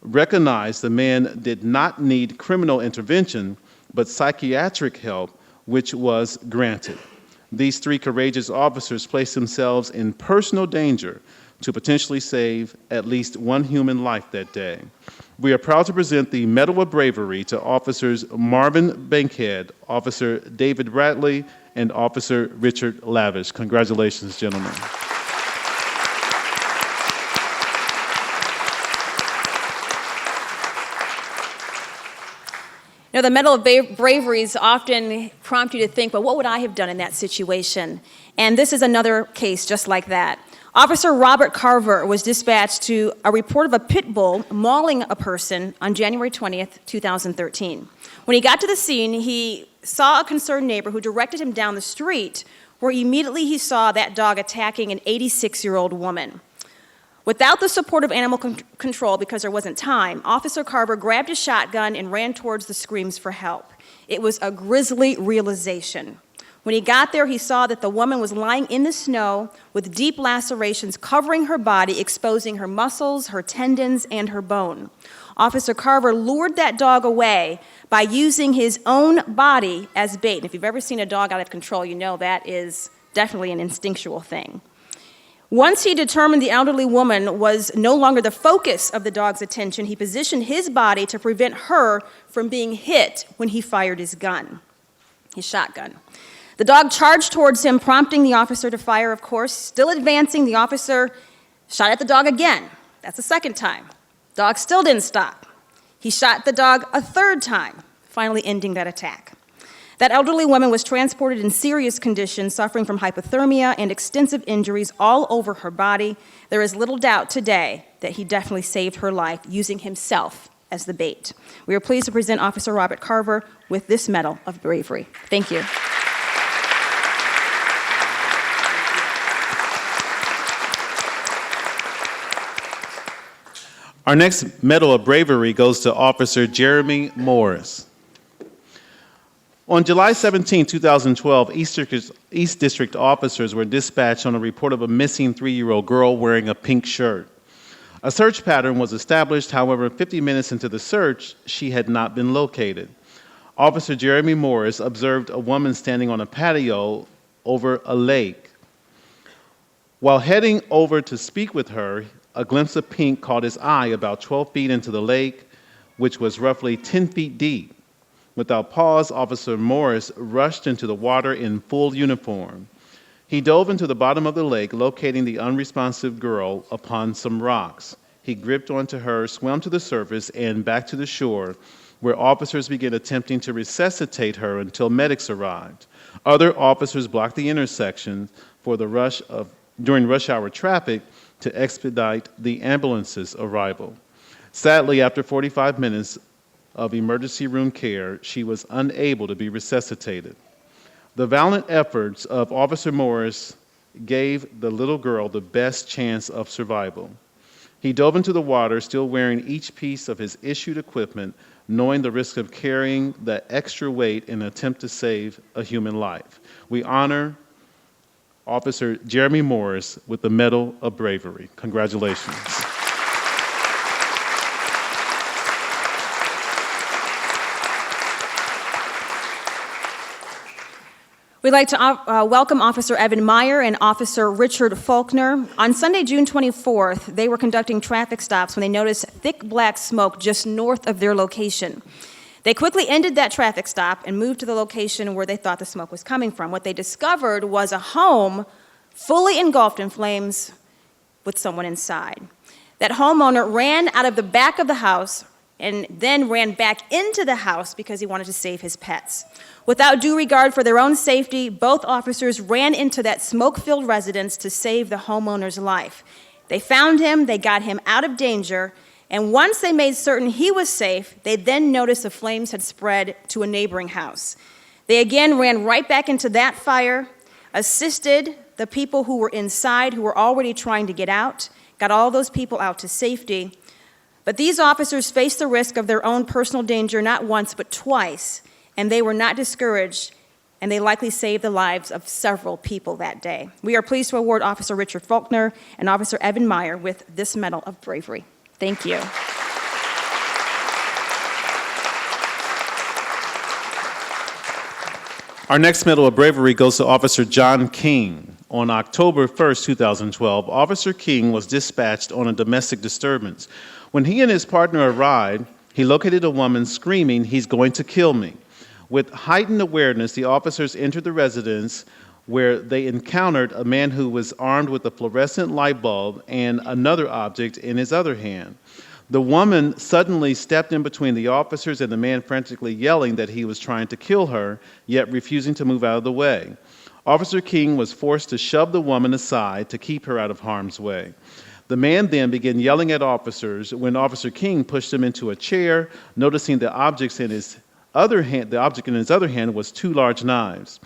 recognized the man did not need criminal intervention, but psychiatric help, which was granted. These three courageous officers placed themselves in personal danger to potentially save at least one human life that day. We are proud to present the Medal of Bravery to Officers Marvin Bankhead, Officer David Bradley, and Officer Richard Lavish. Congratulations, gentlemen. Now, the Medal of Braveries often prompt you to think, well, what would I have done in that situation? And this is another case just like that. Officer Robert Carver was dispatched to a report of a pit bull mauling a person on January 20th, 2013. When he got to the scene, he saw a concerned neighbor who directed him down the street, where immediately he saw that dog attacking an 86-year-old woman. Without the support of animal control, because there wasn't time, Officer Carver grabbed his shotgun and ran towards the screams for help. It was a grisly realization. When he got there, he saw that the woman was lying in the snow with deep lacerations covering her body, exposing her muscles, her tendons, and her bone. Officer Carver lured that dog away by using his own body as bait. And if you've ever seen a dog out of control, you know that is definitely an instinctual thing. Once he determined the elderly woman was no longer the focus of the dog's attention, he positioned his body to prevent her from being hit when he fired his shotgun. The dog charged towards him, prompting the officer to fire, of course. Still advancing, the officer shot at the dog again. That's the second time. Dog still didn't stop. He shot the dog a third time, finally ending that attack. That elderly woman was transported in serious condition, suffering from hypothermia and extensive injuries all over her body. There is little doubt today that he definitely saved her life, using himself as the bait. We are pleased to present Officer Robert Carver with this Medal of Bravery. Thank you. Our next Medal of Bravery goes to Officer Jeremy Morris. On July 17, 2012, East District officers were dispatched on a report of a missing 3-year-old girl wearing a pink shirt. A search pattern was established. However, 50 minutes into the search, she had not been located. Officer Jeremy Morris observed a woman standing on a patio over a lake. While heading over to speak with her, a glimpse of pink caught his eye about 12 feet into the lake, which was roughly 10 feet deep. Without pause, Officer Morris rushed into the water in full uniform. He dove into the bottom of the lake, locating the unresponsive girl upon some rocks. He gripped onto her, swam to the surface, and back to the shore, where officers began attempting to resuscitate her until medics arrived. Other officers blocked the intersection during rush hour traffic to expedite the ambulance's arrival. Sadly, after 45 minutes of emergency room care, she was unable to be resuscitated. The valiant efforts of Officer Morris gave the little girl the best chance of survival. He dove into the water, still wearing each piece of his issued equipment, knowing the risk of carrying that extra weight in an attempt to save a human life. We honor Officer Jeremy Morris with the Medal of Bravery. Congratulations. We'd like to welcome Officer Evan Meyer and Officer Richard Faulkner. On Sunday, June 24th, they were conducting traffic stops when they noticed thick black smoke just north of their location. They quickly ended that traffic stop and moved to the location where they thought the smoke was coming from. What they discovered was a home fully engulfed in flames with someone inside. That homeowner ran out of the back of the house and then ran back into the house because he wanted to save his pets. Without due regard for their own safety, both officers ran into that smoke-filled residence to save the homeowner's life. They found him, they got him out of danger, and once they made certain he was safe, they then noticed the flames had spread to a neighboring house. They again ran right back into that fire, assisted the people who were inside, who were already trying to get out, got all those people out to safety. But these officers faced the risk of their own personal danger not once but twice, and they were not discouraged, and they likely saved the lives of several people that day. We are pleased to award Officer Richard Faulkner and Officer Evan Meyer with this Medal of Bravery. Thank you. Our next Medal of Bravery goes to Officer John King. On October 1st, 2012, Officer King was dispatched on a domestic disturbance. When he and his partner arrived, he located a woman screaming, "He's going to kill me." With heightened awareness, the officers entered the residence where they encountered a man who was armed with a fluorescent light bulb and another object in his other hand. The woman suddenly stepped in between the officers and the man, frantically yelling that he was trying to kill her, yet refusing to move out of the way. Officer King was forced to shove the woman aside to keep her out of harm's way. The man then began yelling at officers when Officer King pushed him into a chair, noticing the objects in his The object in his other hand was two large knives.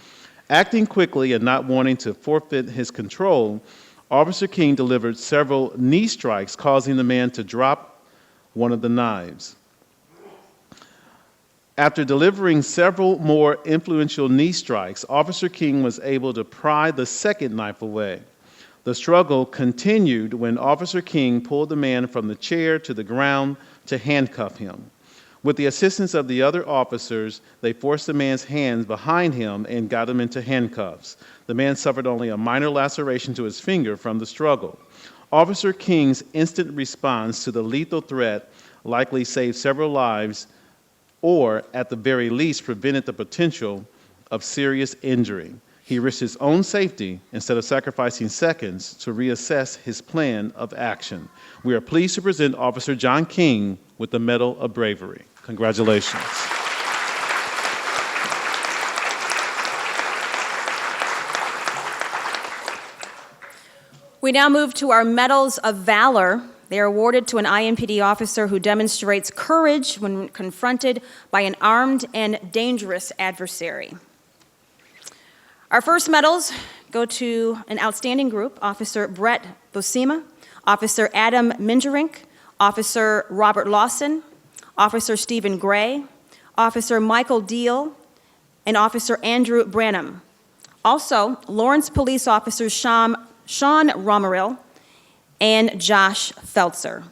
Acting quickly and not wanting to forfeit his control, Officer King delivered several knee strikes, causing the man to drop one of the knives. After delivering several more influential knee strikes, Officer King was able to pry the second knife away. The struggle continued when Officer King pulled the man from the chair to the ground to handcuff him. With the assistance of the other officers, they forced the man's hands behind him and got him into handcuffs. The man suffered only a minor laceration to his finger from the struggle. Officer King's instant response to the lethal threat likely saved several lives, or at the very least prevented the potential of serious injury. He risked his own safety instead of sacrificing seconds to reassess his plan of action. We are pleased to present Officer John King with the Medal of Bravery. Congratulations. We now move to our Medals of Valor. They are awarded to an IMPD officer who demonstrates courage when confronted by an armed and dangerous adversary. Our first medals go to an outstanding group: Officer Brett Bosima, Officer Adam Mingerink, Officer Robert Lawson, Officer Stephen Gray, Officer Michael Deal, and Officer Andrew Branham. Also, Lawrence Police Officers Sean Romerill and Josh Feltzer.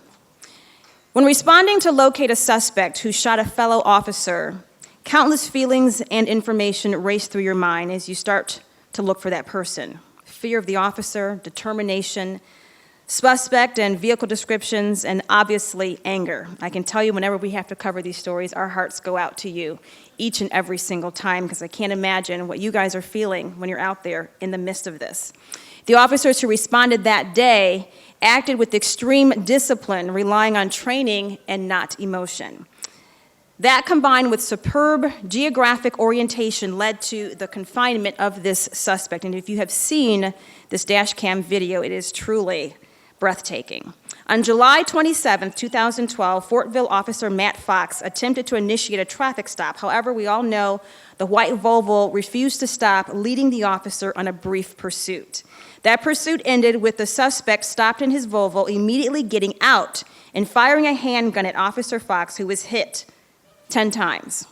When responding to locate a suspect who shot a fellow officer, countless feelings and information race through your mind as you start to look for that person. Fear of the officer, determination, suspect and vehicle descriptions, and obviously anger. I can tell you whenever we have to cover these stories, our hearts go out to you each and every single time, because I can't imagine what you guys are feeling when you're out there in the midst of this. The officers who responded that day acted with extreme discipline, relying on training and not emotion. That, combined with superb geographic orientation, led to the confinement of this suspect. And if you have seen this dash cam video, it is truly breathtaking. On July 27, 2012, Fortville officer Matt Fox attempted to initiate a traffic stop. However, we all know the white Volvo refused to stop, leading the officer on a brief pursuit. That pursuit ended with the suspect stopped in his Volvo, immediately getting out and firing a handgun at Officer Fox, who was hit 10 times.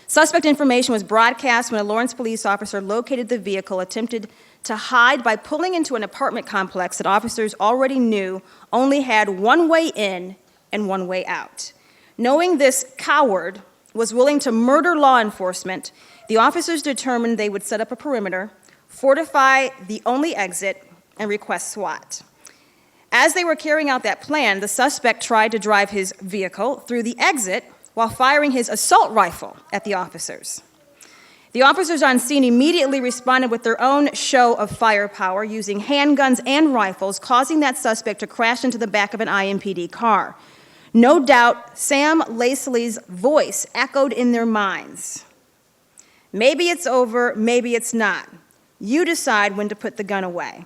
Suspect information was broadcast when a Lawrence police officer located the vehicle, attempted to hide by pulling into an apartment complex that officers already knew only had one way in and one way out. Knowing this coward was willing to murder law enforcement, the officers determined they would set up a perimeter, fortify the only exit, and request SWAT. As they were carrying out that plan, the suspect tried to drive his vehicle through the exit while firing his assault rifle at the officers. The officers on scene immediately responded with their own show of firepower, using handguns and rifles, causing that suspect to crash into the back of an IMPD car. No doubt, Sam Lacely's voice echoed in their minds. Maybe it's over, maybe it's not. You decide when to put the gun away.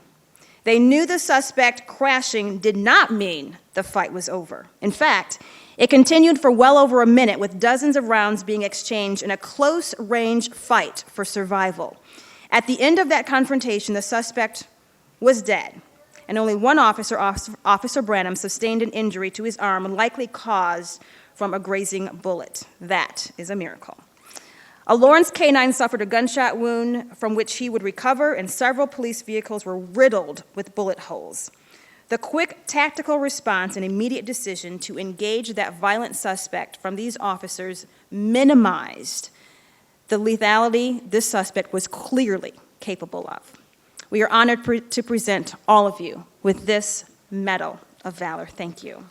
They knew the suspect crashing did not mean the fight was over. In fact, it continued for well over a minute, with dozens of rounds being exchanged in a close-range fight for survival. At the end of that confrontation, the suspect was dead, and only one officer, Officer Branham, sustained an injury to his arm, likely caused from a grazing bullet. That is a miracle. A Lawrence K-9 suffered a gunshot wound from which he would recover, and several police vehicles were riddled with bullet holes. The quick tactical response and immediate decision to engage that violent suspect from these officers minimized the lethality this suspect was clearly capable of. We are honored to present all of you with this Medal of Valor. Thank you.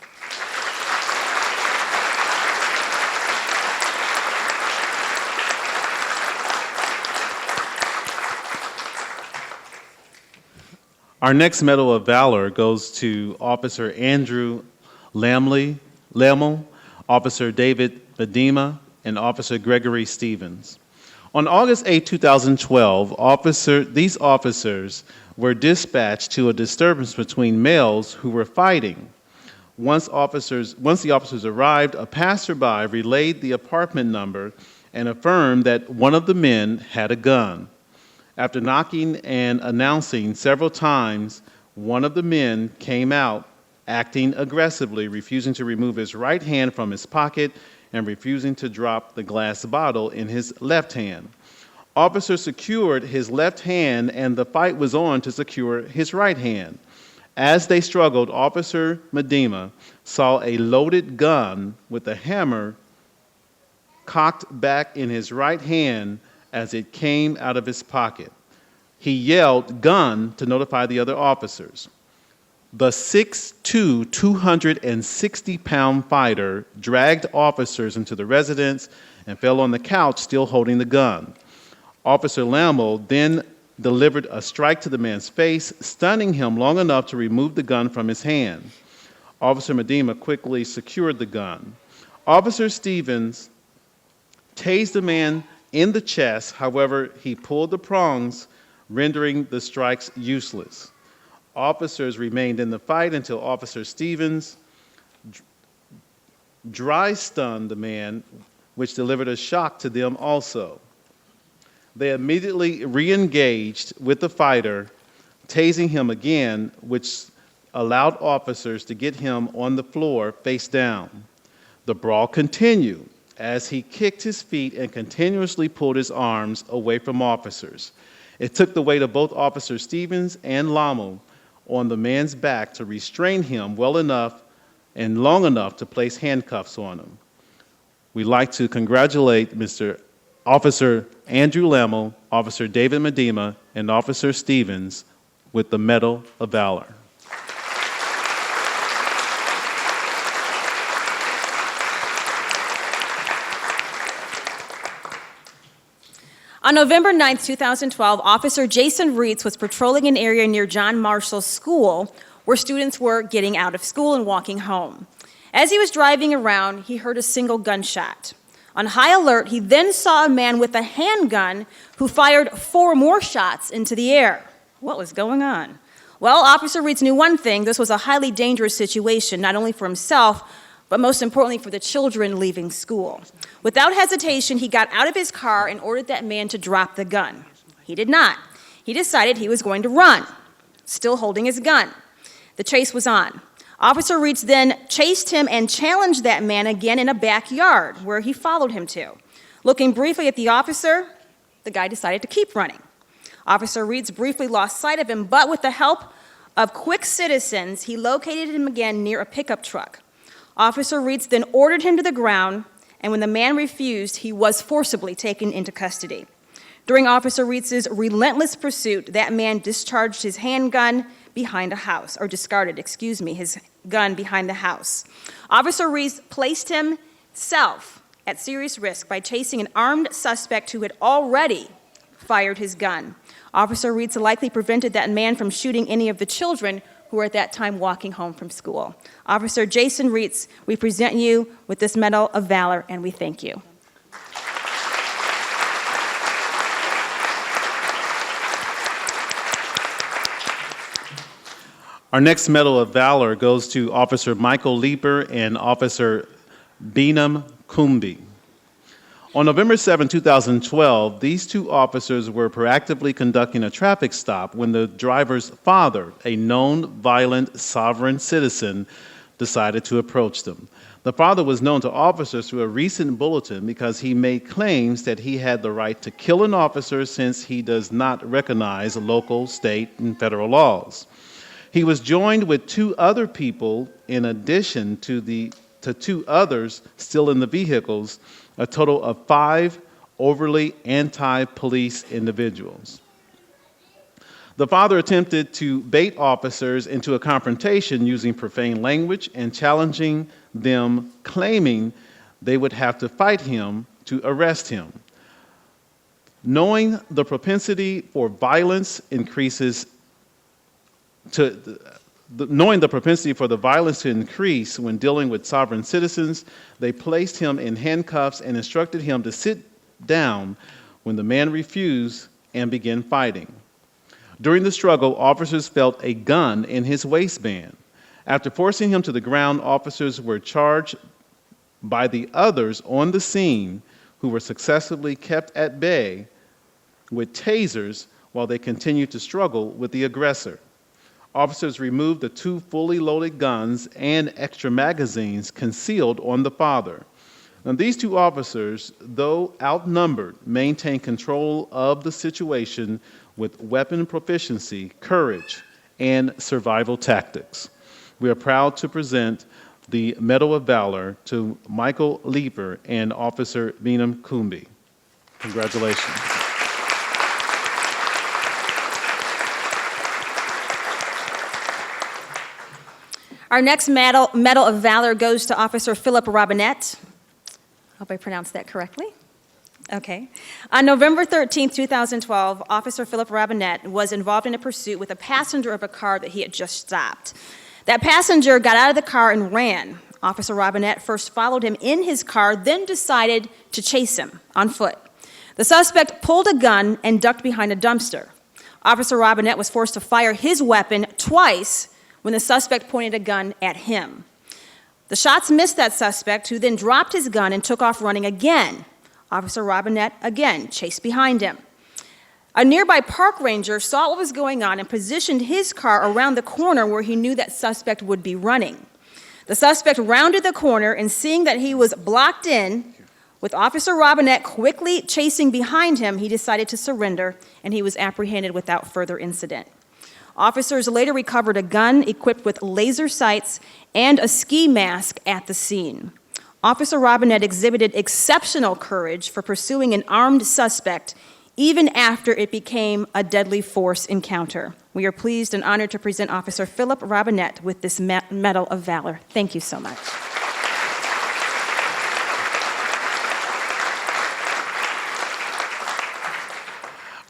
Our next Medal of Valor goes to Officer Andrew Lamel, Officer David Badima, and Officer Gregory Stevens. On August 8, 2012, these officers were dispatched to a disturbance between males who were fighting. Once the officers arrived, a passerby relayed the apartment number and affirmed that one of the men had a gun. After knocking and announcing several times, one of the men came out acting aggressively, refusing to remove his right hand from his pocket and refusing to drop the glass bottle in his left hand. Officers secured his left hand, and the fight was on to secure his right hand. As they struggled, Officer Medema saw a loaded gun with a hammer cocked back in his right hand as it came out of his pocket. He yelled, "Gun," to notify the other officers. The 6'2", 260-pound fighter dragged officers into the residence and fell on the couch, still holding the gun. Officer Lamel then delivered a strike to the man's face, stunning him long enough to remove the gun from his hand. Officer Medema quickly secured the gun. Officer Stevens tased the man in the chest. However, he pulled the prongs, rendering the strikes useless. Officers remained in the fight until Officer Stevens dry stunned the man, which delivered a shock to them also. They immediately re-engaged with the fighter, tasing him again, which allowed officers to get him on the floor face down. The brawl continued as he kicked his feet and continuously pulled his arms away from officers. It took the weight of both Officer Stevens and Lamel on the man's back to restrain him well enough and long enough to place handcuffs on him. We'd like to congratulate Mr. Officer Andrew Lamel, Officer David Medema, and Officer Stevens with the Medal of Valor. On November 9, 2012, Officer Jason Reitz was patrolling an area near John Marshall's school where students were getting out of school and walking home. As he was driving around, he heard a single gunshot. On high alert, he then saw a man with a handgun who fired 4 more shots into the air. What was going on? Well, Officer Reitz knew one thing: this was a highly dangerous situation, not only for himself, but most importantly for the children leaving school. Without hesitation, he got out of his car and ordered that man to drop the gun. He did not. He decided he was going to run, still holding his gun. The chase was on. Officer Reitz then chased him and challenged that man again in a backyard where he followed him to. Looking briefly at the officer, the guy decided to keep running. Officer Reitz briefly lost sight of him, but with the help of quick citizens, he located him again near a pickup truck. Officer Reitz then ordered him to the ground, and when the man refused, he was forcibly taken into custody. During Officer Reitz's relentless pursuit, that man discharged his handgun behind a house, or discarded, his gun behind the house. Officer Reitz placed himself at serious risk by chasing an armed suspect who had already fired his gun. Officer Reitz likely prevented that man from shooting any of the children who were at that time walking home from school. Officer Jason Reitz, we present you with this Medal of Valor, and we thank you. Our next Medal of Valor goes to Officer Michael Leeper and Officer Beenam Kumbi. On November 7, 2012, these 2 officers were proactively conducting a traffic stop when the driver's father, a known violent sovereign citizen, decided to approach them. The father was known to officers through a recent bulletin because he made claims that he had the right to kill an officer since he does not recognize local, state, and federal laws. He was joined with 2 other people in addition to 2 others still in the vehicles, a total of 5 overly anti-police individuals. The father attempted to bait officers into a confrontation using profane language and challenging them, claiming they would have to fight him to arrest him. Knowing the propensity for violence to increase when dealing with sovereign citizens, they placed him in handcuffs and instructed him to sit down when the man refused and began fighting. During the struggle, officers felt a gun in his waistband. After forcing him to the ground, officers were charged by the others on the scene, who were successfully kept at bay with tasers while they continued to struggle with the aggressor. Officers removed the 2 fully loaded guns and extra magazines concealed on the father. Now, these 2 officers, though outnumbered, maintained control of the situation with weapon proficiency, courage, and survival tactics. We are proud to present the Medal of Valor to Michael Leeper and Officer Beenam Kumbi. Congratulations. Our next Medal of Valor goes to Officer Philip Robinette. I hope I pronounced that correctly. Okay. On November 13, 2012, Officer Philip Robinette was involved in a pursuit with a passenger of a car that he had just stopped. That passenger got out of the car and ran. Officer Robinette first followed him in his car, then decided to chase him on foot. The suspect pulled a gun and ducked behind a dumpster. Officer Robinette was forced to fire his weapon twice when the suspect pointed a gun at him. The shots missed that suspect, who then dropped his gun and took off running again. Officer Robinette again chased behind him. A nearby park ranger saw what was going on and positioned his car around the corner where he knew that suspect would be running. The suspect rounded the corner, and seeing that he was blocked in, with Officer Robinette quickly chasing behind him, he decided to surrender, and he was apprehended without further incident. Officers later recovered a gun equipped with laser sights and a ski mask at the scene. Officer Robinette exhibited exceptional courage for pursuing an armed suspect even after it became a deadly force encounter. We are pleased and honored to present Officer Philip Robinette with this Medal of Valor. Thank you so much.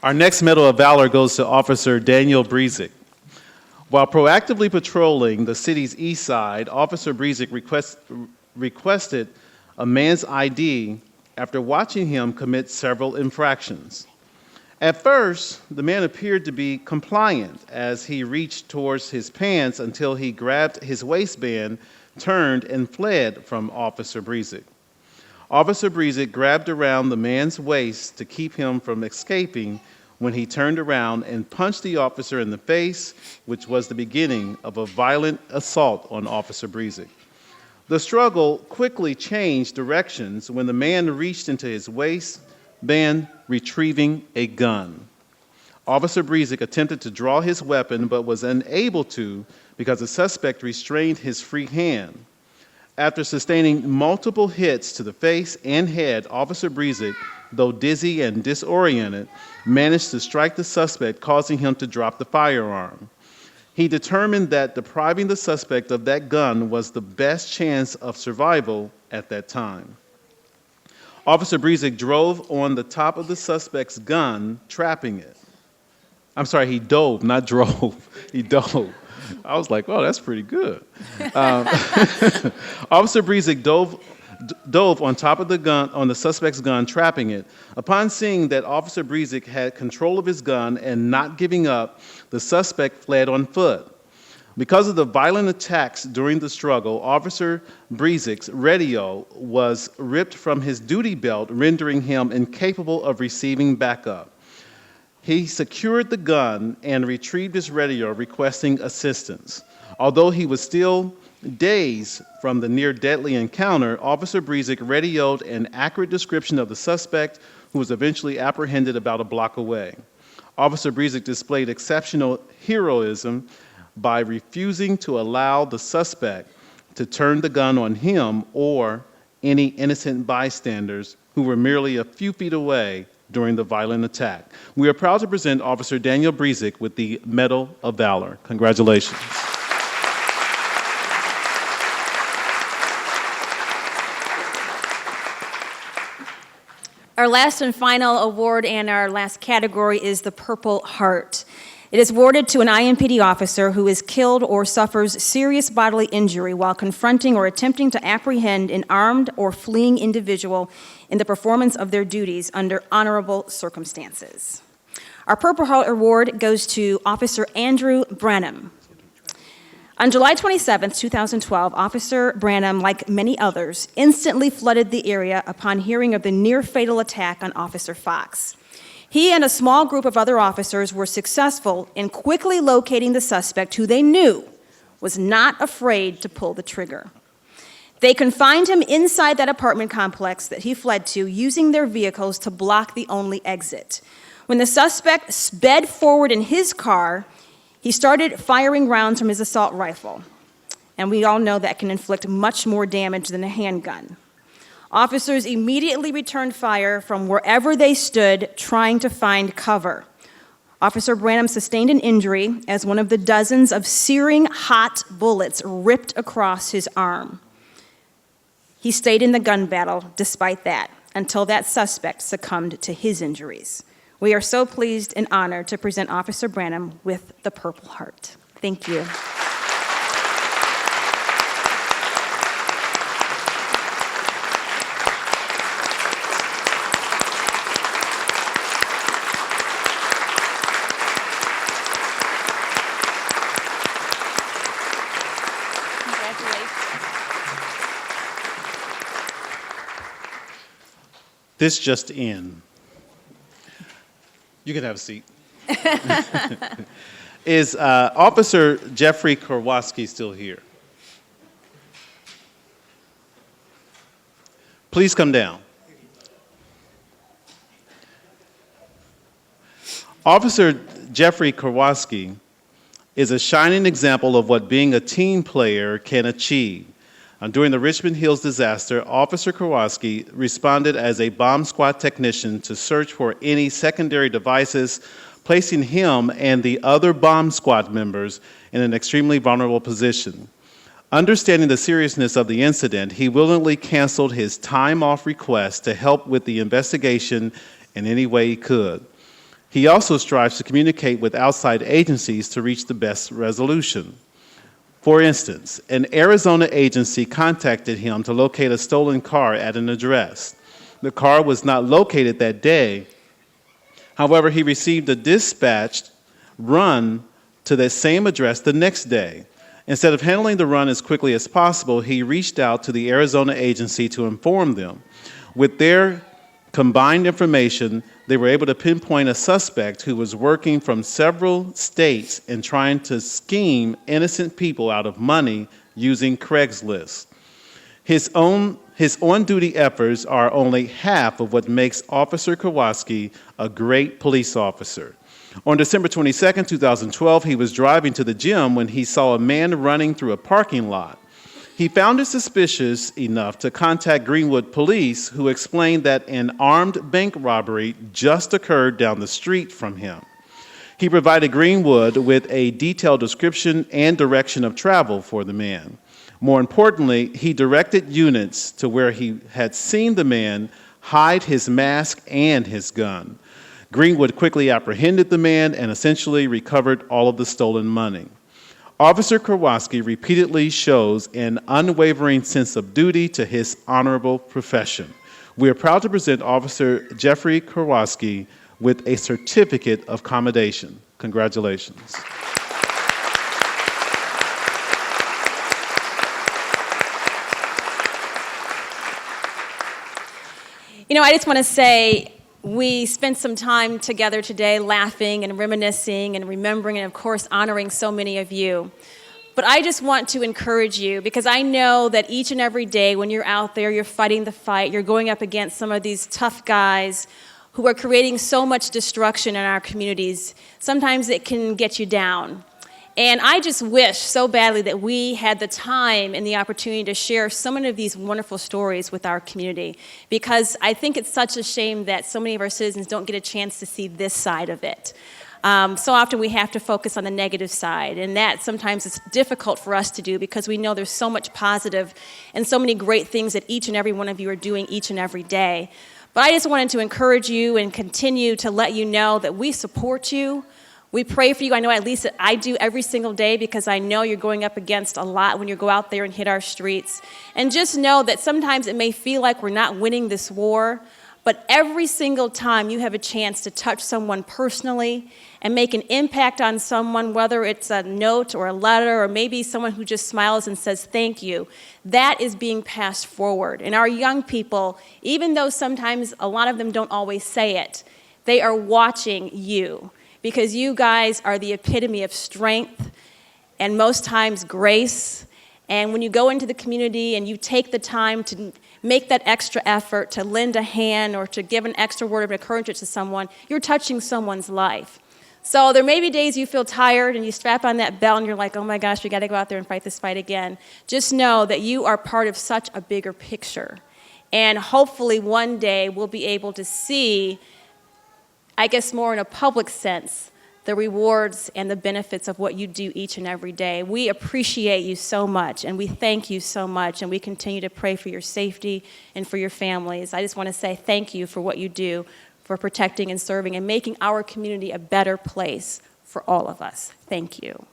Our next Medal of Valor goes to Officer Daniel Breezick. While proactively patrolling the city's east side, Officer Breezick requested a man's ID after watching him commit several infractions. At first, the man appeared to be compliant as he reached towards his pants until he grabbed his waistband, turned, and fled from Officer Breezick. Officer Breezick grabbed around the man's waist to keep him from escaping when he turned around and punched the officer in the face, which was the beginning of a violent assault on Officer Breezick. The struggle quickly changed directions when the man reached into his waistband, retrieving a gun. Officer Breezick attempted to draw his weapon but was unable to because the suspect restrained his free hand. After sustaining multiple hits to the face and head, Officer Breezick, though dizzy and disoriented, managed to strike the suspect, causing him to drop the firearm. He determined that depriving the suspect of that gun was the best chance of survival at that time. Officer Breezick drove on the top of the suspect's gun, trapping it. I'm sorry, he dove, not drove. He dove. I was like, oh, that's pretty good. Officer Breezick dove on top of the gun, on the suspect's gun, trapping it. Upon seeing that Officer Breezick had control of his gun and not giving up, the suspect fled on foot. Because of the violent attacks during the struggle, Officer Breezick's radio was ripped from his duty belt, rendering him incapable of receiving backup. He secured the gun and retrieved his radio, requesting assistance. Although he was still dazed from the near-deadly encounter, Officer Breezick radioed an accurate description of the suspect, who was eventually apprehended about a block away. Officer Breezick displayed exceptional heroism by refusing to allow the suspect to turn the gun on him or any innocent bystanders who were merely a few feet away during the violent attack. We are proud to present Officer Daniel Breezick with the Medal of Valor. Congratulations. Our last and final award and our last category is the Purple Heart. It is awarded to an IMPD officer who is killed or suffers serious bodily injury while confronting or attempting to apprehend an armed or fleeing individual in the performance of their duties under honorable circumstances. Our Purple Heart Award goes to Officer Andrew Branham. On July 27, 2012, Officer Branham, like many others, instantly flooded the area upon hearing of the near-fatal attack on Officer Fox. He and a small group of other officers were successful in quickly locating the suspect, who they knew was not afraid to pull the trigger. They confined him inside that apartment complex that he fled to, using their vehicles to block the only exit. When the suspect sped forward in his car, he started firing rounds from his assault rifle. And we all know that can inflict much more damage than a handgun. Officers immediately returned fire from wherever they stood, trying to find cover. Officer Branham sustained an injury as one of the dozens of searing hot bullets ripped across his arm. He stayed in the gun battle despite that, until that suspect succumbed to his injuries. We are so pleased and honored to present Officer Branham with the Purple Heart. Thank you. This just in. You can have a seat. Is Officer Jeffrey Kowalski still here? Please come down. Officer Jeffrey Kowalski is a shining example of what being a team player can achieve. During the Richmond Hills disaster, Officer Kowalski responded as a bomb squad technician to search for any secondary devices, placing him and the other bomb squad members in an extremely vulnerable position. Understanding the seriousness of the incident, he willingly canceled his time-off request to help with the investigation in any way he could. He also strives to communicate with outside agencies to reach the best resolution. For instance, an Arizona agency contacted him to locate a stolen car at an address. The car was not located that day. However, he received a dispatched run to that same address the next day. Instead of handling the run as quickly as possible, he reached out to the Arizona agency to inform them. With their combined information, they were able to pinpoint a suspect who was working from several states and trying to scheme innocent people out of money using Craigslist. His on-duty efforts are only half of what makes Officer Kowalski a great police officer. On December 22, 2012, he was driving to the gym when he saw a man running through a parking lot. He found it suspicious enough to contact Greenwood police, who explained that an armed bank robbery just occurred down the street from him. He provided Greenwood with a detailed description and direction of travel for the man. More importantly, he directed units to where he had seen the man hide his mask and his gun. Greenwood quickly apprehended the man and essentially recovered all of the stolen money. Officer Kowalski repeatedly shows an unwavering sense of duty to his honorable profession. We are proud to present Officer Jeffrey Kowalski with a certificate of commendation. Congratulations. You know, I just want to say, we spent some time together today laughing and reminiscing and remembering and, of course, honoring so many of you. But I just want to encourage you, because I know that each and every day when you're out there, you're fighting the fight, you're going up against some of these tough guys who are creating so much destruction in our communities. Sometimes it can get you down. And I just wish so badly that we had the time and the opportunity to share so many of these wonderful stories with our community, because I think it's such a shame that so many of our citizens don't get a chance to see this side of it. So often we have to focus on the negative side, and that sometimes is difficult for us to do because we know there's so much positive and so many great things that each and every one of you are doing each and every day. But I just wanted to encourage you and continue to let you know that we support you. We pray for you. I know at least I do every single day, because I know you're going up against a lot when you go out there and hit our streets. And just know that sometimes it may feel like we're not winning this war, But every single time you have a chance to touch someone personally and make an impact on someone, whether it's a note or a letter or maybe someone who just smiles and says thank you, that is being passed forward. And our young people, even though sometimes a lot of them don't always say it, they are watching you because you guys are the epitome of strength and most times grace. And when you go into the community and you take the time to make that extra effort to lend a hand or to give an extra word of encouragement to someone, you're touching someone's life. So there may be days you feel tired and you strap on that belt and you're like, oh my gosh, we got to go out there and fight this fight again. Just know that you are part of such a bigger picture. And hopefully one day we'll be able to see, I guess more in a public sense, the rewards and the benefits of what you do each and every day. We appreciate you so much, and we thank you so much, and we continue to pray for your safety and for your families. I just want to say thank you for what you do for protecting and serving and making our community a better place for all of us. Thank you.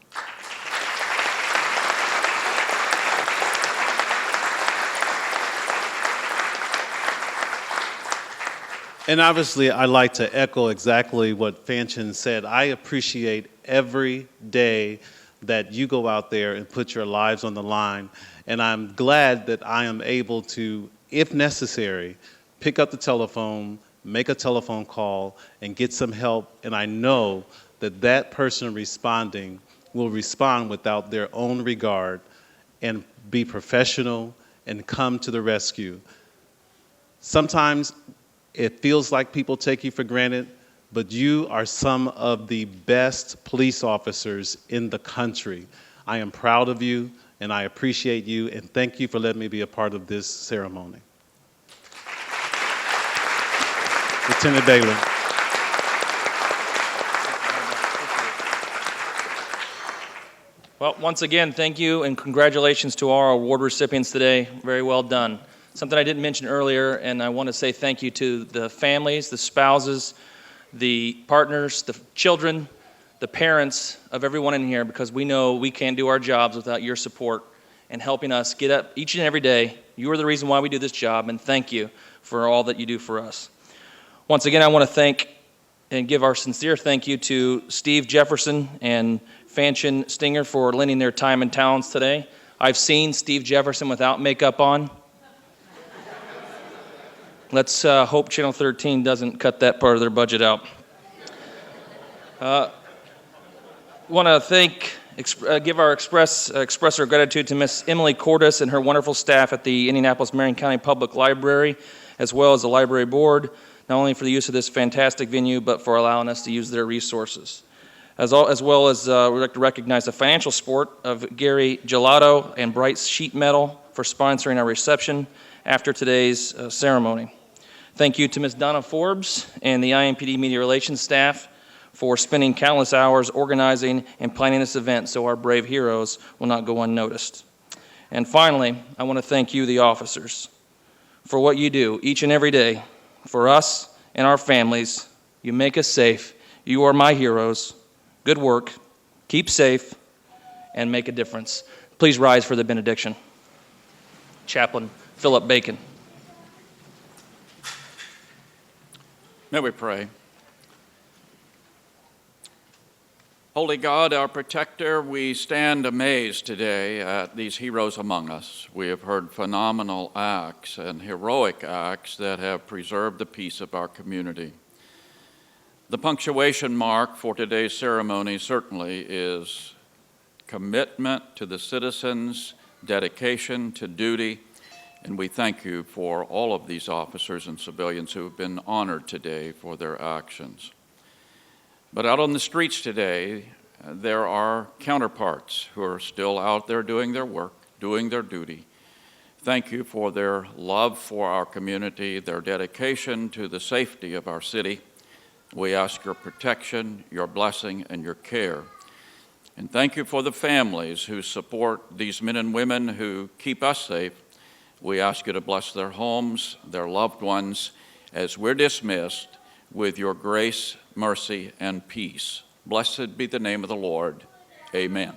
And obviously, I'd like to echo exactly what Fanchon said. I appreciate every day that you go out there and put your lives on the line. And I'm glad that I am able to, if necessary, pick up the telephone, make a telephone call, and get some help. And I know that that person responding will respond without their own regard and be professional and come to the rescue. Sometimes it feels like people take you for granted, but you are some of the best police officers in the country. I am proud of you, and I appreciate you, and thank you for letting me be a part of this ceremony. Lieutenant Bailey. Well, once again, thank you and congratulations to our award recipients today. Very well done. Something I didn't mention earlier, and I want to say thank you to the families, the spouses, the partners, the children, the parents of everyone in here, because we know we can't do our jobs without your support and helping us get up each and every day. You are the reason why we do this job, and thank you for all that you do for us. Once again, I want to thank and give our sincere thank you to Steve Jefferson and Fanchon Stinger for lending their time and talents today. I've seen Steve Jefferson without makeup on. Let's hope Channel 13 doesn't cut that part of their budget out. Want to express our gratitude to Miss Emily Cordes and her wonderful staff at the Indianapolis-Marion County Public Library, as well as the library board, not only for the use of this fantastic venue, but for allowing us to use their resources. As well as we'd like to recognize the financial support of Gary Gelato and Bright Sheet Metal for sponsoring our reception after today's ceremony. Thank you to Ms. Donna Forbes and the IMPD Media Relations staff for spending countless hours organizing and planning this event so our brave heroes will not go unnoticed. And finally, I want to thank you, the officers, for what you do each and every day for us and our families. You make us safe. You are my heroes. Good work. Keep safe and make a difference. Please rise for the benediction. Chaplain Philip Bacon. May we pray. Holy God, our protector, we stand amazed today at these heroes among us. We have heard phenomenal acts and heroic acts that have preserved the peace of our community. The punctuation mark for today's ceremony certainly is commitment to the citizens, dedication to duty, and we thank you for all of these officers and civilians who have been honored today for their actions. But out on the streets today, there are counterparts who are still out there doing their work, doing their duty. Thank you for their love for our community, their dedication to the safety of our city. We ask your protection, your blessing, and your care. And thank you for the families who support these men and women who keep us safe. We ask you to bless their homes, their loved ones, as we're dismissed with your grace, mercy, and peace. Blessed be the name of the Lord. Amen.